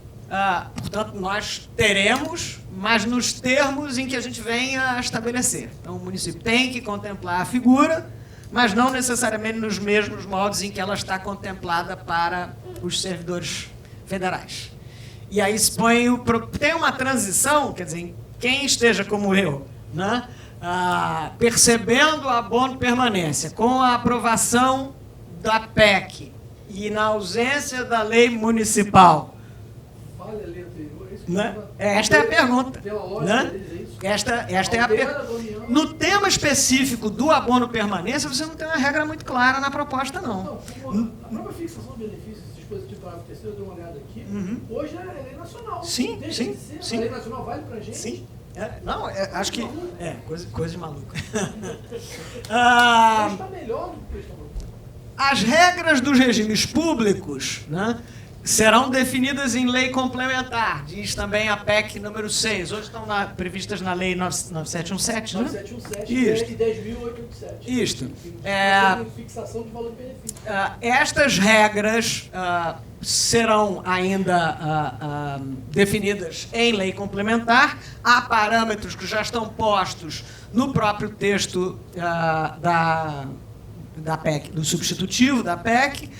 portanto, nós teremos, mas nos termos em que a gente venha a estabelecer. Então, o município tem que contemplar a figura, mas não necessariamente nos mesmos moldes em que ela está contemplada para os servidores federais. E aí se põe tem uma transição, quer dizer, quem esteja como eu, né, percebendo a abono permanência, com a aprovação da PEC e na ausência da lei municipal. Vale a lei anterior, isso Né? Esta é a pergunta. Pela lógica Né? deles, é isso? Esta é a pergunta. No tema específico do abono permanência, você não tem uma regra muito clara na proposta, não. Não, a própria fixação de benefícios, dispositivo parágrafo 3º, eu dei uma olhada aqui, hoje é lei nacional. Sim, Deixa sim, de ser. sim. A lei nacional vale pra gente? Sim. Acho que... coisa de maluco. Está melhor do que o que estão. As regras dos regimes públicos, né, serão definidas em lei complementar, diz também a PEC número 6. Hoje estão previstas na lei 9717, né? 9717 Isto. e 10.887. Isto. Fixação de valor de benefício. Estas regras serão ainda definidas em lei complementar. Há parâmetros que já estão postos no próprio texto da PEC, do substitutivo da PEC,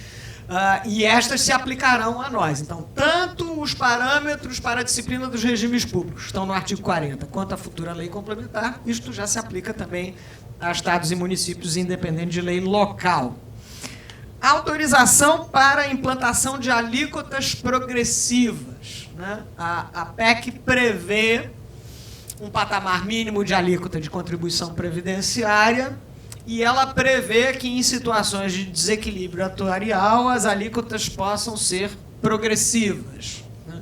e estas se aplicarão a nós. Então, tanto os parâmetros para a disciplina dos regimes públicos estão no artigo 40, quanto a futura lei complementar, isto já se aplica também a estados e municípios, independente de lei local. Autorização para a implantação de alíquotas progressivas. Né? A PEC prevê um patamar mínimo de alíquota de contribuição previdenciária e ela prevê que em situações de desequilíbrio atuarial as alíquotas possam ser progressivas. Né?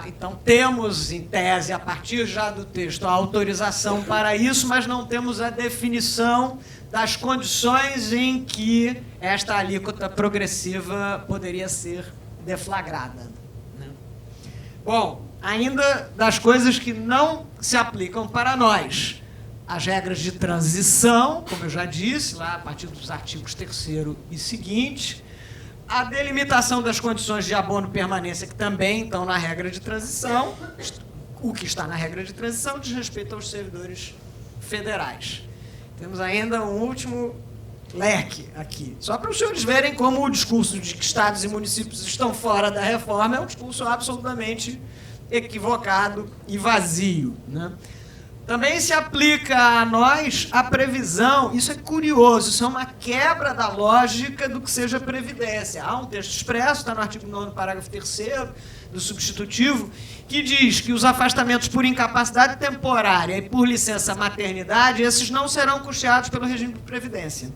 Então, temos, em tese, a partir já do texto, a autorização para isso, mas não temos a definição das condições em que esta alíquota progressiva poderia ser deflagrada, né? Bom, ainda das coisas que não se aplicam para nós. As regras de transição, como eu já disse, lá a partir dos artigos 3º e seguintes, a delimitação das condições de abono e permanência, que também estão na regra de transição. O que está na regra de transição diz respeito aos servidores federais. Temos ainda um último leque aqui. Só para os senhores verem como o discurso de que estados e municípios estão fora da reforma é um discurso absolutamente equivocado e vazio, né? Também se aplica a nós a previsão, isso é curioso, isso é uma quebra da lógica do que seja previdência. Há um texto expresso, está no artigo 9º, parágrafo 3º do substitutivo, que diz que os afastamentos por incapacidade temporária e por licença maternidade, esses não serão custeados pelo regime de previdência.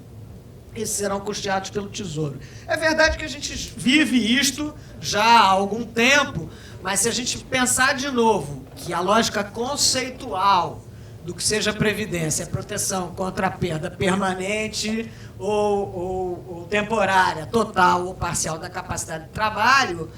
Esses serão custeados pelo Tesouro. É verdade que a gente vive isto já há algum tempo, mas se a gente pensar de novo que a lógica conceitual do que seja previdência é proteção contra a perda permanente ou temporária, total ou parcial da capacidade de trabalho,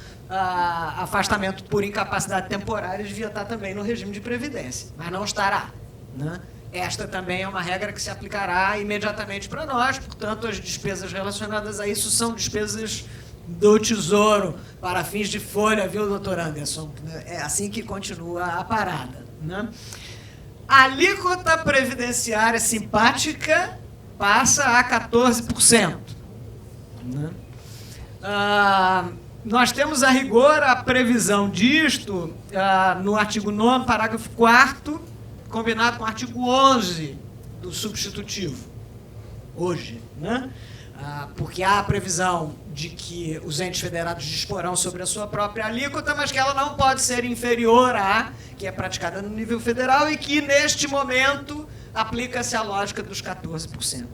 afastamento por incapacidade temporária devia estar também no regime de previdência, mas não estará, né? Esta também é uma regra que se aplicará imediatamente para nós, portanto, as despesas relacionadas a isso são despesas do Tesouro para fins de folha, viu, doutor Anderson? É assim que continua a parada, né? A alíquota previdenciária simpática passa a 14%. Né? Nós temos, a rigor, a previsão disto no artigo 9º, parágrafo 4º, combinado com o artigo 11 do substitutivo, hoje, né? Porque há a previsão de que os entes federados disporão sobre a sua própria alíquota, mas que ela não pode ser inferior à que é praticada no nível federal e que, neste momento, aplica-se a lógica dos 14%.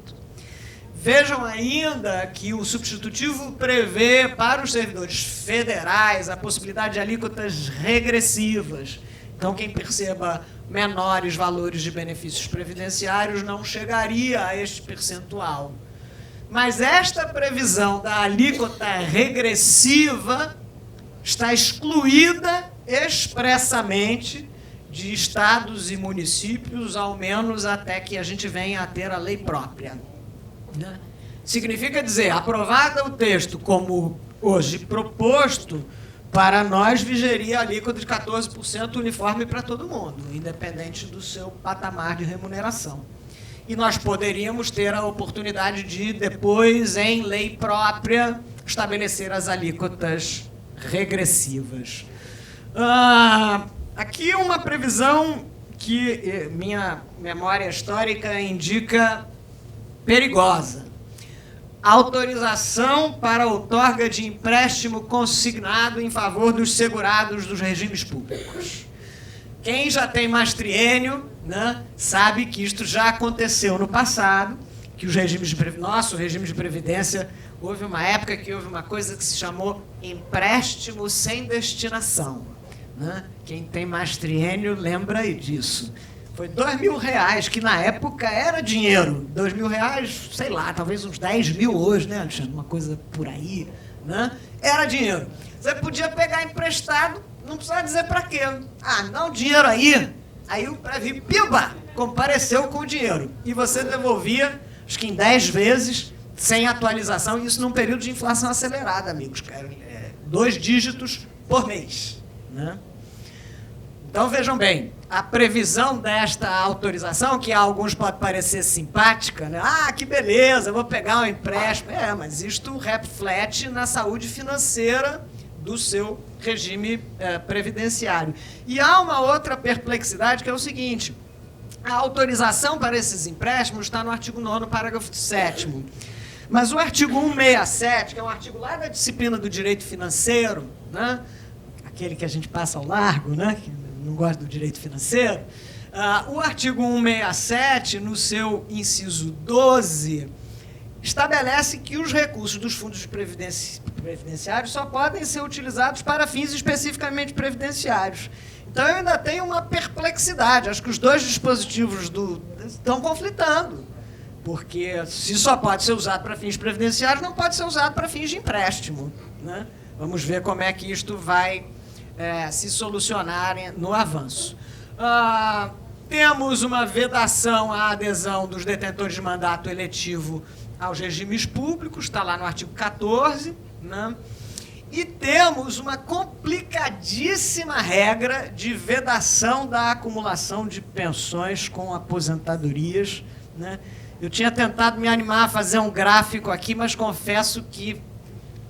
Vejam ainda que o substitutivo prevê para os servidores federais a possibilidade de alíquotas regressivas. Então, quem perceba menores valores de benefícios previdenciários não chegaria a este percentual. Mas esta previsão da alíquota regressiva está excluída expressamente de estados e municípios, ao menos até que a gente venha a ter a lei própria, né? Significa dizer, aprovado o texto como hoje proposto, para nós vigeria a alíquota de 14% uniforme para todo mundo, independente do seu patamar de remuneração. E nós poderíamos ter a oportunidade de, depois, em lei própria, estabelecer as alíquotas regressivas. Aqui uma previsão que minha memória histórica indica perigosa. Autorização para outorga de empréstimo consignado em favor dos segurados dos regimes públicos. Quem já tem mais triênio, né, sabe que isto já aconteceu no passado, que os regimes de nosso regime de previdência, houve uma época que houve uma coisa que se chamou empréstimo sem destinação, né? Quem tem mais triênio lembra aí disso. Foi R$2.000, que na época era dinheiro. R$2.000, sei lá, talvez uns 10 mil hoje, né, Alexandre? Uma coisa por aí, né? Era dinheiro. Você podia pegar emprestado, não precisava dizer para quê. Dá um dinheiro aí. Aí o Previ, piba, compareceu com o dinheiro. E você devolvia, acho que em 10 vezes, sem atualização. Isso num período de inflação acelerada, amigos. 2 dígitos por mês, né? Então, vejam bem, a previsão desta autorização, que a alguns pode parecer simpática, né? Que beleza, vou pegar um empréstimo. Mas isto reflete na saúde financeira do seu regime previdenciário. E há uma outra perplexidade, que é o seguinte: a autorização para esses empréstimos está no artigo 9º, parágrafo 7º. Mas o artigo 167, que é um artigo lá da disciplina do direito financeiro, né? Aquele que a gente passa ao largo, né? Que não gosta do direito financeiro. O artigo 167, no seu inciso 12, estabelece que os recursos dos fundos previdenciários só podem ser utilizados para fins especificamente previdenciários. Então, eu ainda tenho uma perplexidade. Acho que os dois dispositivos estão conflitando. Porque se só pode ser usado para fins previdenciários, não pode ser usado para fins de empréstimo, né? Vamos ver como é que isto vai se solucionar no avanço. Temos uma vedação à adesão dos detentores de mandato eletivo aos regimes públicos, está lá no artigo 14, né? E temos uma complicadíssima regra de vedação da acumulação de pensões com aposentadorias, né? Eu tinha tentado me animar a fazer um gráfico aqui, mas confesso que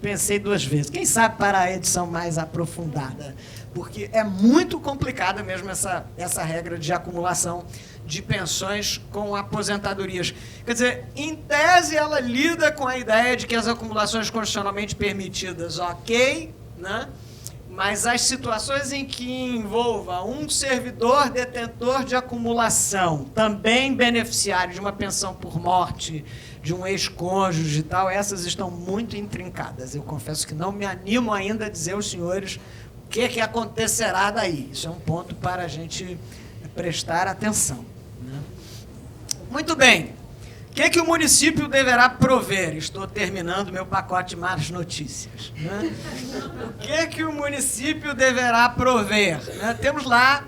pensei duas vezes. Quem sabe para a edição mais aprofundada, porque é muito complicada mesmo essa regra de acumulação de pensões com aposentadorias. Quer dizer, em tese, ela lida com a ideia de que as acumulações constitucionalmente permitidas, ok, né? Mas as situações em que envolva um servidor detentor de acumulação, também beneficiário de uma pensão por morte, de um ex-cônjuge e tal, essas estão muito intrincadas. Eu confesso que não me animo ainda a dizer aos senhores o que acontecerá daí. Isso é um ponto para a gente prestar atenção, né? Muito bem. O que o município deverá prover? Estou terminando meu pacote más notícias, né? O que o município deverá prover, né? Temos lá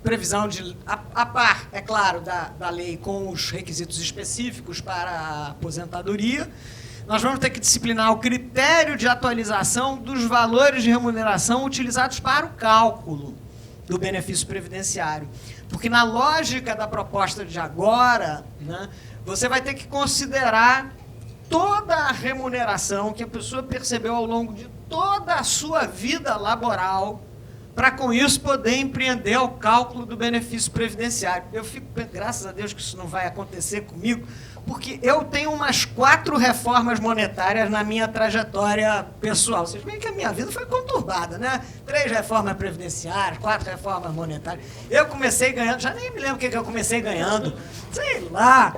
previsão de, a par, é claro, da lei com os requisitos específicos para a aposentadoria. Nós vamos ter que disciplinar o critério de atualização dos valores de remuneração utilizados para o cálculo do benefício previdenciário. Porque na lógica da proposta de agora, né, você vai ter que considerar toda a remuneração que a pessoa percebeu ao longo de toda a sua vida laboral, para com isso poder empreender o cálculo do benefício previdenciário. Eu fico, graças a Deus que isso não vai acontecer comigo, porque eu tenho umas 4 reformas monetárias na minha trajetória pessoal. Vocês veem que a minha vida foi conturbada, né? 3 reformas previdenciárias, 4 reformas monetárias. Eu comecei ganhando, já nem me lembro o que eu comecei ganhando, sei lá,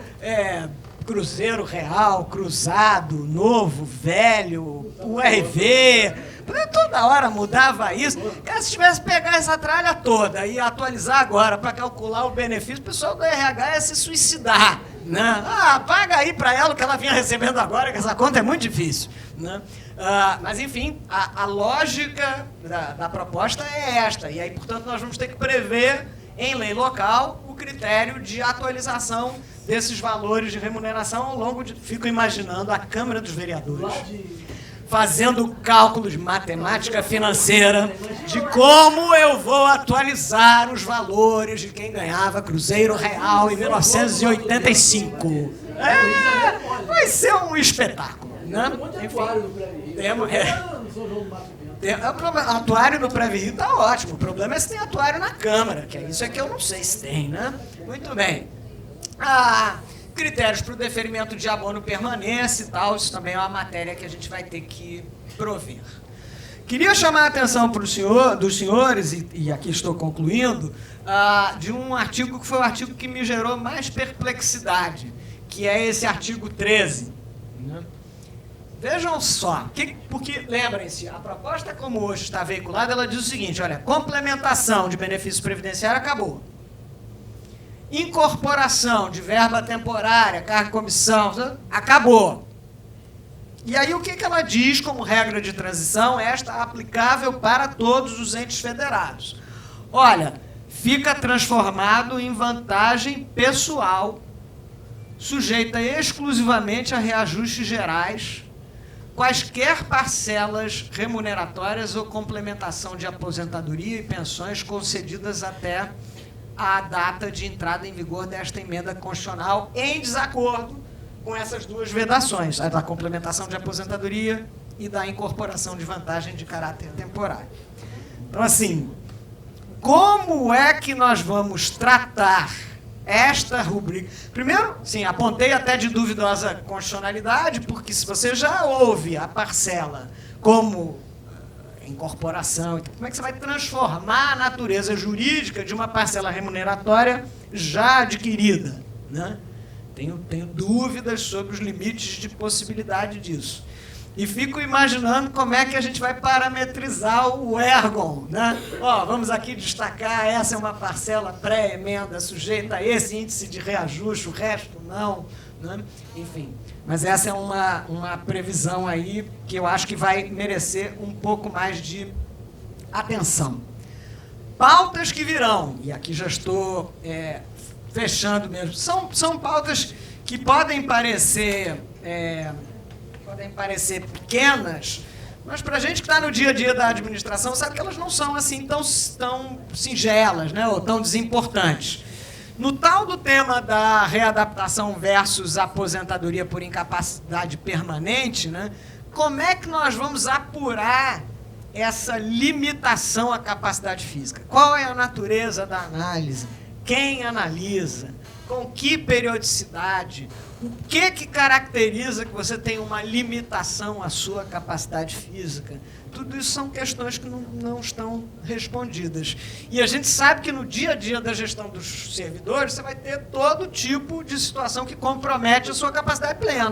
Cruzeiro Real, Cruzado, Novo, Velho, URV... Toda hora mudava isso. Cara, se tivesse que pegar essa tralha toda e atualizar agora para calcular o benefício, o pessoal do RH ia se suicidar, né? Paga aí para ela o que ela vinha recebendo agora, que essa conta é muito difícil, né? Mas, enfim, a lógica da proposta é esta. E aí, portanto, nós vamos ter que prever em lei local o critério de atualização desses valores de remuneração ao longo de... Fico imaginando a Câmara dos Vereadores fazendo cálculo de matemática financeira de como eu vou atualizar os valores de quem ganhava Cruzeiro Real em 1985. Vai ser um espetáculo, né? Atuário no Pré-Rio está ótimo. O problema é se tem atuário na Câmara, que é isso que eu não sei se tem, né? Muito bem. Critérios para o deferimento de abono permanência e tal, isso também é uma matéria que a gente vai ter que prover. Queria chamar a atenção dos senhores, e aqui estou concluindo, de um artigo que foi o artigo que me gerou mais perplexidade, que é esse artigo 13. Né? Vejam só, porque, lembrem-se, a proposta como hoje está veiculada, ela diz o seguinte, olha, complementação de benefício previdenciário acabou. Incorporação de verba temporária, cargo e comissão, acabou. E aí o que ela diz como regra de transição? Esta aplicável para todos os entes federados. Olha, fica transformado em vantagem pessoal, sujeita exclusivamente a reajustes gerais, quaisquer parcelas remuneratórias ou complementação de aposentadoria e pensões concedidas até a data de entrada em vigor desta emenda constitucional, em desacordo com essas duas vedações, a da complementação de aposentadoria e da incorporação de vantagem de caráter temporário. Então, assim, como é que nós vamos tratar esta rubrica? Primeiro, sim, apontei até de duvidosa constitucionalidade, porque se você já ouve a parcela como incorporação, como é que você vai transformar a natureza jurídica de uma parcela remuneratória já adquirida, né? Tenho dúvidas sobre os limites de possibilidade disso. E fico imaginando como é que a gente vai parametrizar o ergon, né? Vamos aqui destacar, essa é uma parcela pré-emenda sujeita a esse índice de reajuste, o resto não, né? Enfim, mas essa é uma previsão aí que eu acho que vai merecer um pouco mais de atenção. Pautas que virão, e aqui já estou fechando mesmo, são pautas que podem parecer pequenas, mas para a gente que está no dia a dia da administração, sabe que elas não são assim tão singelas, né, ou tão desimportantes. No tal do tema da readaptação versus aposentadoria por incapacidade permanente, né, como é que nós vamos apurar essa limitação à capacidade física? Qual é a natureza da análise? Quem analisa? Com que periodicidade? O que caracteriza que você tem uma limitação à sua capacidade física? Tudo isso são questões que não estão respondidas. E a gente sabe que no dia a dia da gestão dos servidores, você vai ter todo tipo de situação que compromete a sua capacidade plena,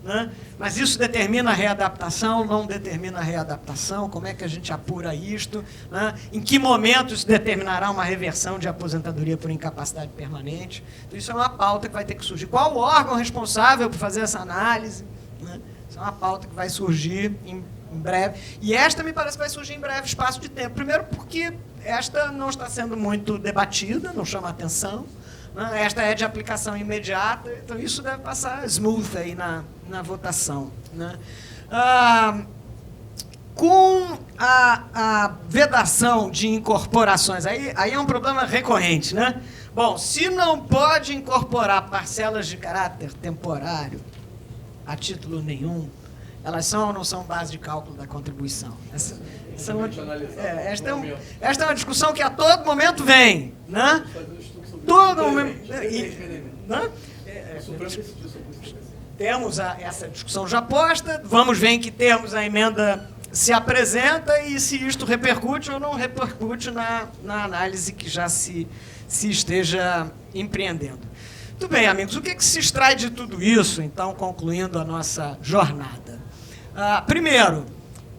né? Mas isso determina a readaptação, não determina a readaptação? Como é que a gente apura isto? Né? Em que momento isso determinará uma reversão de aposentadoria por incapacidade permanente? Então, isso é uma pauta que vai ter que surgir. Qual o órgão responsável por fazer essa análise? Né? Isso é uma pauta que vai surgir em breve. E esta, me parece, vai surgir em breve espaço de tempo. Primeiro porque esta não está sendo muito debatida, não chama atenção. Esta é de aplicação imediata, então isso deve passar smooth aí na votação, né? Com a vedação de incorporações, aí é um problema recorrente, né? Bom, se não pode incorporar parcelas de caráter temporário a título nenhum, elas são ou não são base de cálculo da contribuição? Esta é uma discussão que a todo momento vem, né? Todo momento. Temos essa discussão já posta, vamos ver em que termos a emenda se apresenta e se isto repercute ou não repercute na análise que já se esteja empreendendo. Muito bem, amigos, o que se extrai de tudo isso, então, concluindo a nossa jornada? Primeiro,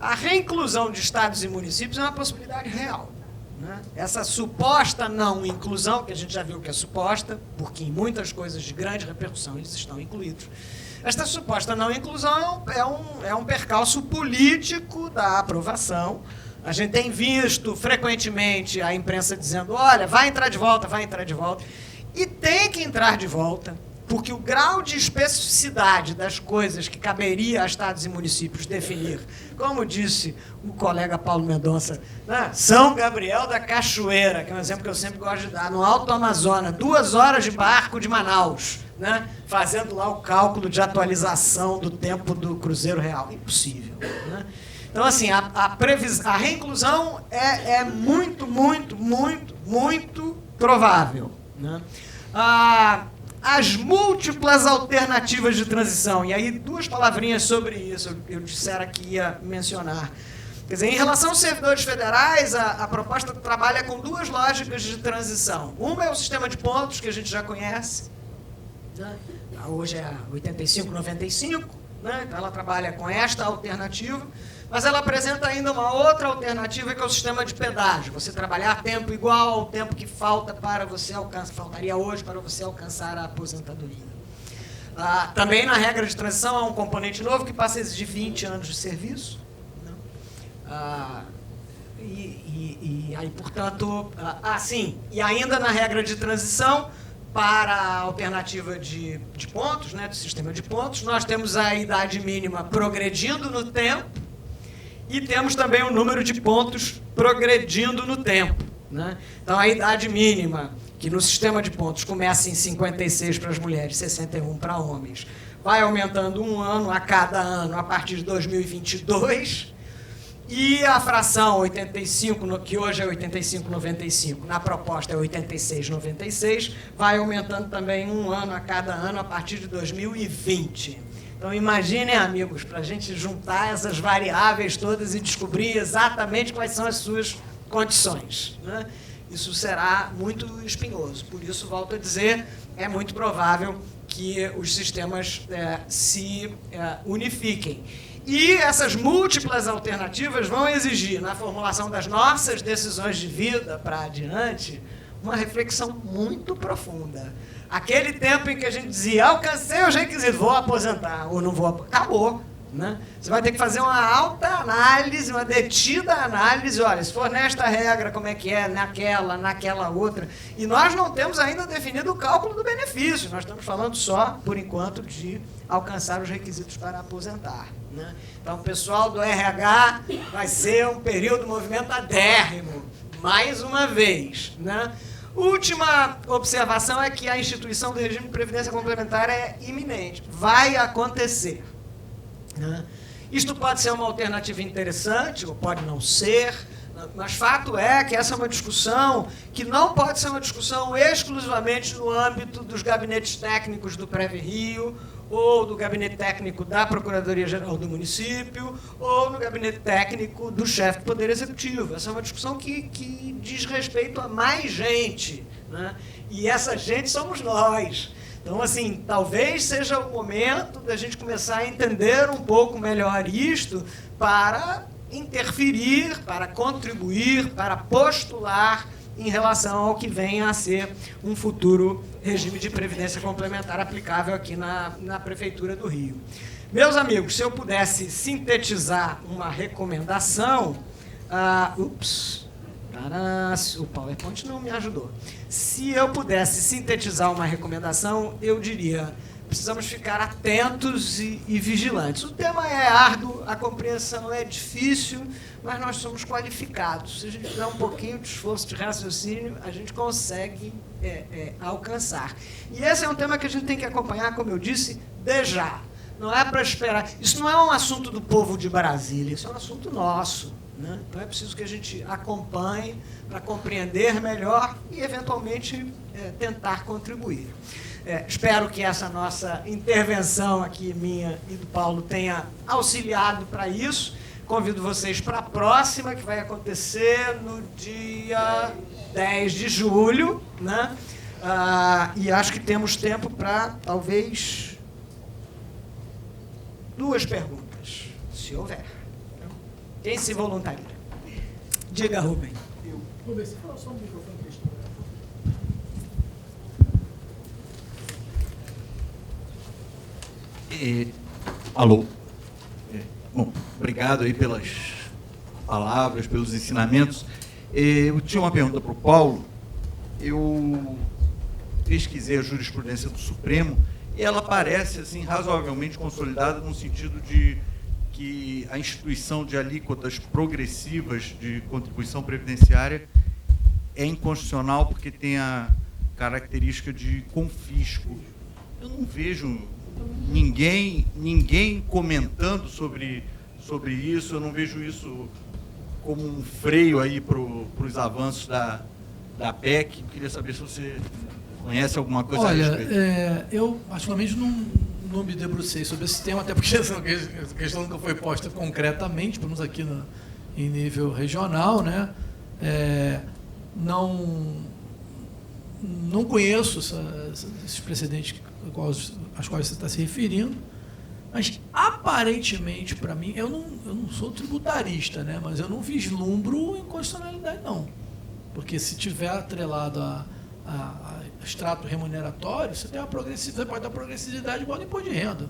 a reinclusão de estados e municípios é uma possibilidade real. Né? Essa suposta não inclusão, que a gente já viu que é suposta, porque em muitas coisas de grande repercussão eles estão incluídos, esta suposta não inclusão é um percalço político da aprovação. A gente tem visto frequentemente a imprensa dizendo, olha, vai entrar de volta, e tem que entrar de volta, porque o grau de especificidade das coisas que caberia a estados e municípios definir, como disse o colega Paulo Mendonça, né? São Gabriel da Cachoeira, que é um exemplo que eu sempre gosto de dar, no Alto Amazonas, 2 horas de barco de Manaus, né? Fazendo lá o cálculo de atualização do tempo do Cruzeiro Real. Impossível. Né? Então, assim, a reinclusão é muito, muito, muito, muito provável. Né? As múltiplas alternativas de transição, e aí 2 palavrinhas sobre isso, eu dissera que ia mencionar. Quer dizer, em relação aos servidores federais, a proposta trabalha com 2 lógicas de transição. Uma é o sistema de pontos, que a gente já conhece, né? Hoje é a 85-95, né? Então ela trabalha com esta alternativa, mas ela apresenta ainda uma outra alternativa, que é o sistema de pedágio. Você trabalhar tempo igual ao tempo que faltaria hoje para você alcançar a aposentadoria. Também na regra de transição há um componente novo que passa a exigir 20 anos de serviço. Né? E aí, portanto, sim, e ainda na regra de transição, para a alternativa de pontos, né, do sistema de pontos, nós temos a idade mínima progredindo no tempo, e temos também o número de pontos progredindo no tempo. Né? Então, a idade mínima, que no sistema de pontos começa em 56 para as mulheres, 61 para homens, vai aumentando 1 ano a cada ano a partir de 2022, e a fração 85, que hoje é 85,95, na proposta é 86,96, vai aumentando também 1 ano a cada ano a partir de 2020. Então, imaginem, amigos, para a gente juntar essas variáveis todas e descobrir exatamente quais são as suas condições. Né? Isso será muito espinhoso. Por isso, volto a dizer, é muito provável que os sistemas se unifiquem. E essas múltiplas alternativas vão exigir, na formulação das nossas decisões de vida para adiante, uma reflexão muito profunda. Aquele tempo em que a gente dizia, alcancei os requisitos, vou aposentar, ou não vou aposentar, acabou. Né? Você vai ter que fazer uma alta análise, uma detida análise, olha, se for nesta regra, como é que é, naquela outra. E nós não temos ainda definido o cálculo do benefício, nós estamos falando só, por enquanto, de alcançar os requisitos para aposentar. Né? Então, o pessoal do RH vai ser um período movimentadérrimo, mais uma vez. Né? Última observação é que a instituição do regime de previdência complementar é iminente, vai acontecer. Isto pode ser uma alternativa interessante, ou pode não ser, mas fato é que essa é uma discussão que não pode ser uma discussão exclusivamente no âmbito dos gabinetes técnicos do PREV-Rio, ou do gabinete técnico da Procuradoria-Geral do Município, ou no gabinete técnico do chefe do Poder Executivo. Essa é uma discussão que diz respeito a mais gente, né? E essa gente somos nós. Então, assim, talvez seja o momento da gente começar a entender um pouco melhor isto para interferir, para contribuir, para postular em relação ao que venha a ser um futuro regime de previdência complementar aplicável aqui na Prefeitura do Rio. Meus amigos, se eu pudesse sintetizar uma recomendação... o PowerPoint não me ajudou. Se eu pudesse sintetizar uma recomendação, eu diria, precisamos ficar atentos e vigilantes. O tema é árduo, a compreensão é difícil, mas nós somos qualificados. Se a gente tiver um pouquinho de esforço de raciocínio, a gente consegue alcançar. E esse é um tema que a gente tem que acompanhar, como eu disse, de já. Não é para esperar. Isso não é um assunto do povo de Brasília, isso é um assunto nosso. Né? Então é preciso que a gente acompanhe para compreender melhor e, eventualmente, tentar contribuir. Espero que essa nossa intervenção aqui, minha e do Paulo, tenha auxiliado para isso. Convido vocês para a próxima, que vai acontecer no dia 10 de julho. Né? E acho que temos tempo para, talvez, 2 perguntas, se houver. Quem se voluntaria? Diga, Rubem. Rubem, você fala só no microfone que Alô. Bom, obrigado aí pelas palavras, pelos ensinamentos. Eu tinha uma pergunta para o Paulo. Eu pesquisei a jurisprudência do Supremo e ela parece assim, razoavelmente consolidada no sentido de que a instituição de alíquotas progressivas de contribuição previdenciária é inconstitucional porque tem a característica de confisco. Eu não vejo ninguém comentando sobre isso, eu não vejo isso como um freio aí para os avanços da PEC. Eu queria saber se você conhece alguma coisa a respeito. Eu, particularmente, não me debrucei sobre esse tema, até porque essa questão nunca foi posta concretamente, pelo menos aqui em nível regional, né? Não conheço esses precedentes aos quais você está se referindo, mas aparentemente, para mim, eu não sou tributarista, né? Mas eu não vislumbro inconstitucionalidade, não. Porque se tiver atrelado a extrato remuneratório, você tem você pode dar progressividade igual ao imposto de renda.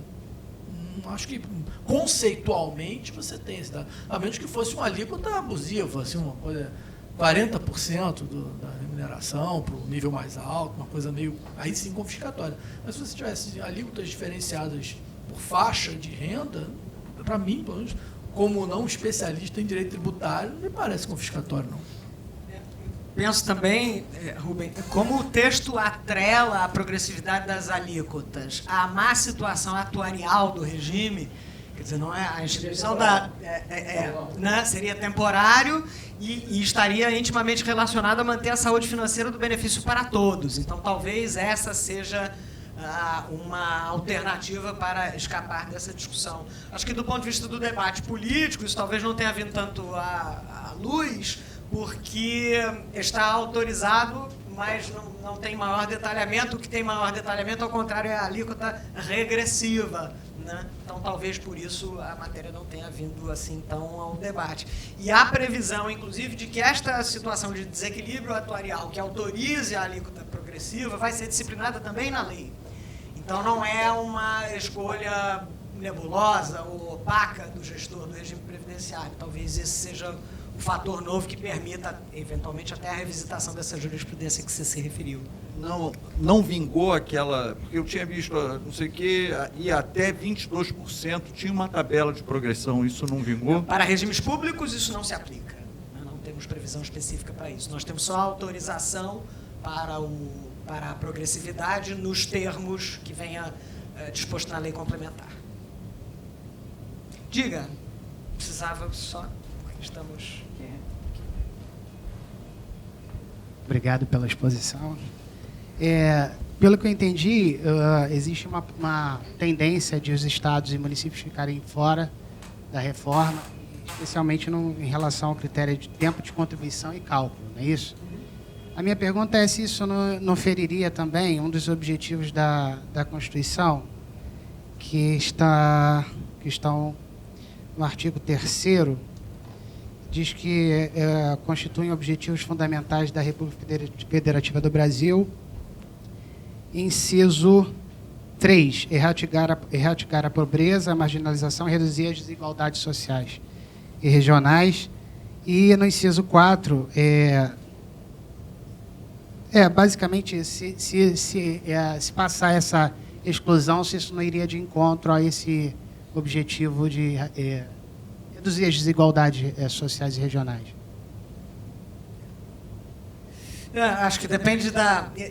Acho que conceitualmente você tem esse dado. A menos que fosse uma alíquota abusiva, assim, uma coisa 40% da remuneração para o nível mais alto, uma coisa meio, aí sim, confiscatória. Mas se você tivesse alíquotas diferenciadas por faixa de renda, para mim, pelo menos, como não especialista em direito tributário, não me parece confiscatório, não. Penso também, Rubem, como o texto atrela a progressividade das alíquotas à má situação atuarial do regime, quer dizer, não é a instituição né, seria temporário e estaria intimamente relacionado a manter a saúde financeira do benefício para todos. Então, talvez essa seja uma alternativa para escapar dessa discussão. Acho que, do ponto de vista do debate político, isso talvez não tenha vindo tanto à luz, porque está autorizado mas não tem maior detalhamento. O que tem maior detalhamento, ao contrário, é a alíquota regressiva, né? Então, talvez por isso a matéria não tenha vindo assim tão ao debate. E há previsão, inclusive, de que esta situação de desequilíbrio atuarial que autorize a alíquota progressiva vai ser disciplinada também na lei. Então, não é uma escolha nebulosa ou opaca do gestor do regime previdenciário. Talvez esse seja um fator novo que permita, eventualmente, até a revisitação dessa jurisprudência que você se referiu. Não vingou aquela... Porque eu tinha visto, não sei o quê, ia até 22%, tinha uma tabela de progressão, isso não vingou? Para regimes públicos, isso não se aplica. Não temos previsão específica para isso. Nós temos só autorização para a progressividade nos termos que venha disposto na lei complementar. Diga, precisava só, porque estamos... Obrigado pela exposição. Pelo que eu entendi, existe uma tendência de os estados e municípios ficarem fora da reforma, especialmente em relação ao critério de tempo de contribuição e cálculo, não é isso? A minha pergunta é se isso não feriria também um dos objetivos da Constituição, que estão no artigo 3º, diz que constituem objetivos fundamentais da República Federativa do Brasil. Inciso 3, erradicar a pobreza, a marginalização e reduzir as desigualdades sociais e regionais. E no inciso 4, basicamente, se passar essa exclusão, se isso não iria de encontro a esse objetivo de reduzir as desigualdades sociais e regionais. Acho que depende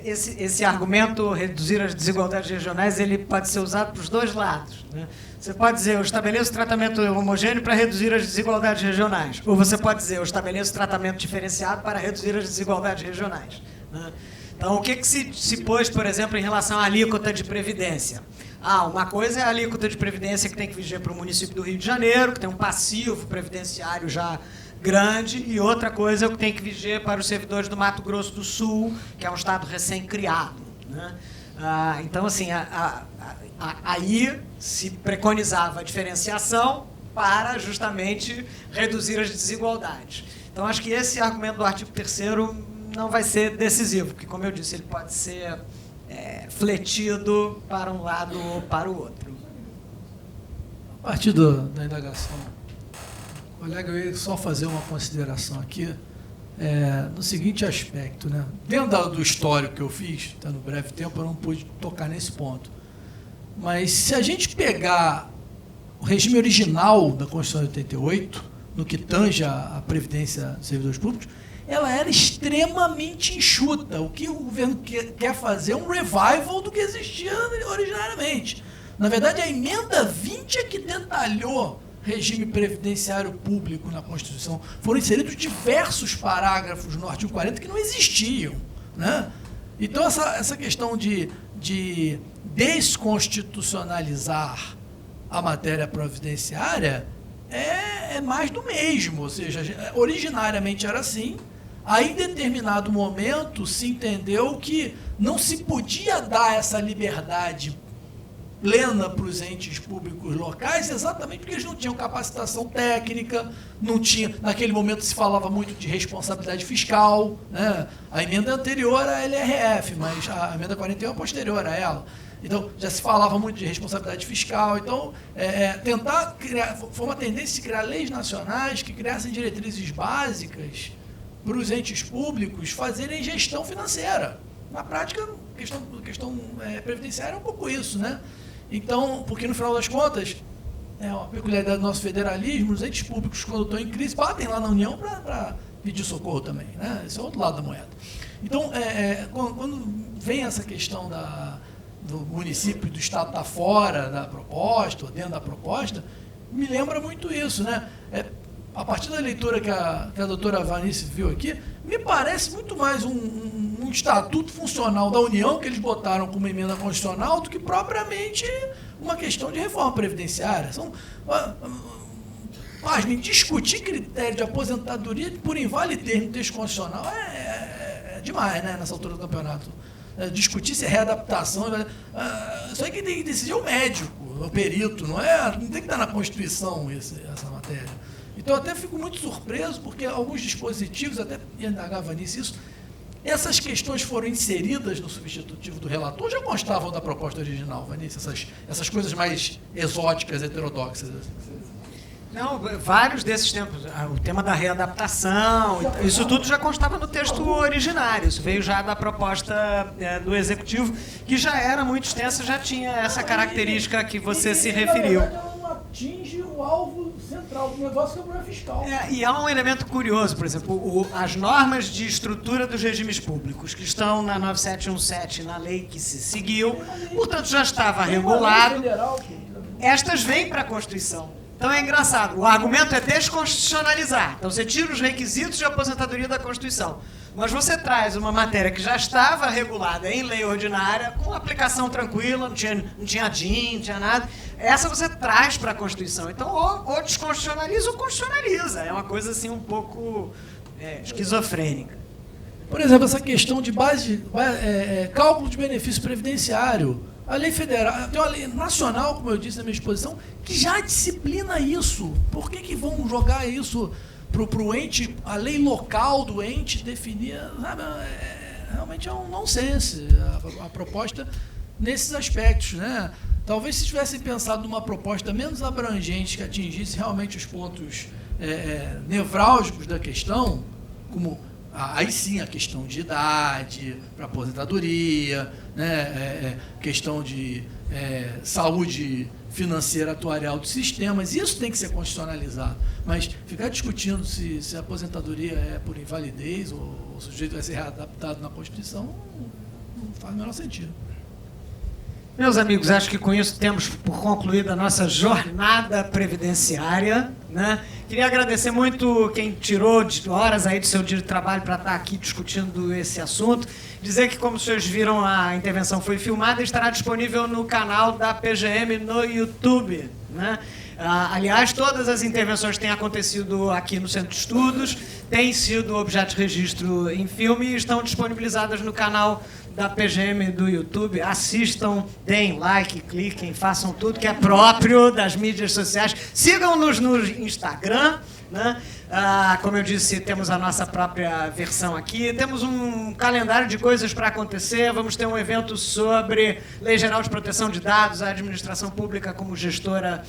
esse argumento, reduzir as desigualdades regionais, ele pode ser usado para os dois lados, né? Você pode dizer, eu estabeleço tratamento homogêneo para reduzir as desigualdades regionais. Ou você pode dizer, eu estabeleço tratamento diferenciado para reduzir as desigualdades regionais, né? Então, o que se pôs, por exemplo, em relação à alíquota de previdência? Uma coisa é a alíquota de previdência que tem que viger para o município do Rio de Janeiro, que tem um passivo previdenciário já grande, e outra coisa é o que tem que viger para os servidores do Mato Grosso do Sul, que é um estado recém-criado, né? Então, assim, aí se preconizava a diferenciação para justamente reduzir as desigualdades. Então, acho que esse argumento do artigo 3º não vai ser decisivo, porque, como eu disse, ele pode ser fletido para um lado ou para o outro. A partir da indagação, colega, eu ia só fazer uma consideração aqui, no seguinte aspecto, né? Dentro do histórico que eu fiz, no breve tempo, eu não pude tocar nesse ponto. Mas se a gente pegar o regime original da Constituição de 88, no que tange a Previdência dos Servidores Públicos, ela era extremamente enxuta. O que o governo quer fazer é um revival do que existia originariamente. Na verdade, a emenda 20 é que detalhou regime previdenciário público na Constituição. Foram inseridos diversos parágrafos no artigo 40 que não existiam, né? Então, essa questão de desconstitucionalizar a matéria previdenciária é mais do mesmo. Ou seja, originariamente era assim. Aí, em determinado momento, se entendeu que não se podia dar essa liberdade plena para os entes públicos locais, exatamente porque eles não tinham capacitação técnica, não tinha, naquele momento se falava muito de responsabilidade fiscal, né? A emenda anterior à LRF, mas a emenda 41 é posterior a ela. Então, já se falava muito de responsabilidade fiscal. Então, tentar criar, foi uma tendência de criar leis nacionais que criassem diretrizes básicas para os entes públicos fazerem gestão financeira. Na prática, a questão previdenciária é um pouco isso, né? Então, porque no final das contas, uma peculiaridade do nosso federalismo, os entes públicos, quando estão em crise, batem lá na União para pedir socorro também, né? Esse é o outro lado da moeda. Então, quando vem essa questão do município, do Estado estar fora da proposta, ou dentro da proposta, me lembra muito isso, né? A partir da leitura que a doutora Vanice viu aqui, me parece muito mais um estatuto funcional da União, que eles botaram como emenda constitucional, do que propriamente uma questão de reforma previdenciária. Pasmem, discutir critério de aposentadoria por invalidez no texto constitucional é demais, né, nessa altura do campeonato. Discutir se é readaptação. Isso aí quem tem que decidir é o médico, o perito, não tem que estar na Constituição essa matéria. Então eu até fico muito surpreso, porque alguns dispositivos, até indagava nisso, essas questões foram inseridas no substitutivo do relator, já constavam da proposta original, Vanícia, essas coisas mais exóticas, heterodoxas. Não, vários desses tempos. O tema da readaptação, isso tudo já constava no texto originário. Isso veio já da proposta do Executivo, que já era muito extensa, já tinha essa característica que você se referiu. Na verdade, ela não atinge o alvo central do negócio, que é o problema fiscal. E há um elemento curioso, por exemplo, as normas de estrutura dos regimes públicos, que estão na 9717, na lei que se seguiu, portanto já estava regulado, estas vêm para a Constituição. Então é engraçado, o argumento é desconstitucionalizar. Então você tira os requisitos de aposentadoria da Constituição, mas você traz uma matéria que já estava regulada em lei ordinária, com aplicação tranquila, não tinha DIN, não tinha nada. Essa você traz para a Constituição. Então ou desconstitucionaliza ou constitucionaliza. É uma coisa assim um pouco esquizofrênica. Por exemplo, essa questão de cálculo de benefício previdenciário. A lei federal, tem uma lei nacional, como eu disse na minha exposição, que já disciplina isso. Por que vão jogar isso para o ente, a lei local do ente definir? Sabe, realmente é um nonsense a proposta nesses aspectos, né? Talvez se tivessem pensado numa proposta menos abrangente, que atingisse realmente os pontos nevrálgicos da questão, como aí sim a questão de idade para aposentadoria, né, questão de saúde financeira atuarial dos sistemas, isso tem que ser constitucionalizado. Mas ficar discutindo se a aposentadoria é por invalidez ou o sujeito vai ser readaptado na Constituição não faz o menor sentido. Meus amigos, acho que com isso temos por concluída a nossa jornada previdenciária, né? Queria agradecer muito quem tirou horas aí do seu dia de trabalho para estar aqui discutindo esse assunto. Dizer que, como vocês viram, a intervenção foi filmada e estará disponível no canal da PGM no YouTube, né? Aliás, todas as intervenções têm acontecido aqui no Centro de Estudos, têm sido objeto de registro em filme e estão disponibilizadas no canal da PGM do YouTube. Assistam, deem like, cliquem, façam tudo que é próprio das mídias sociais. Sigam-nos no Instagram, né? Como eu disse, temos a nossa própria versão aqui. Temos um calendário de coisas para acontecer. Vamos ter um evento sobre Lei Geral de Proteção de Dados, a administração pública como gestora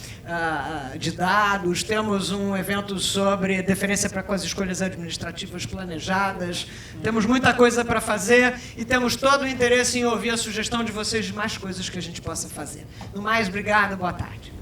de dados. Temos um evento sobre deferência para com as escolhas administrativas planejadas. Temos muita coisa para fazer e temos todo o interesse em ouvir a sugestão de vocês de mais coisas que a gente possa fazer. No mais, obrigado, boa tarde.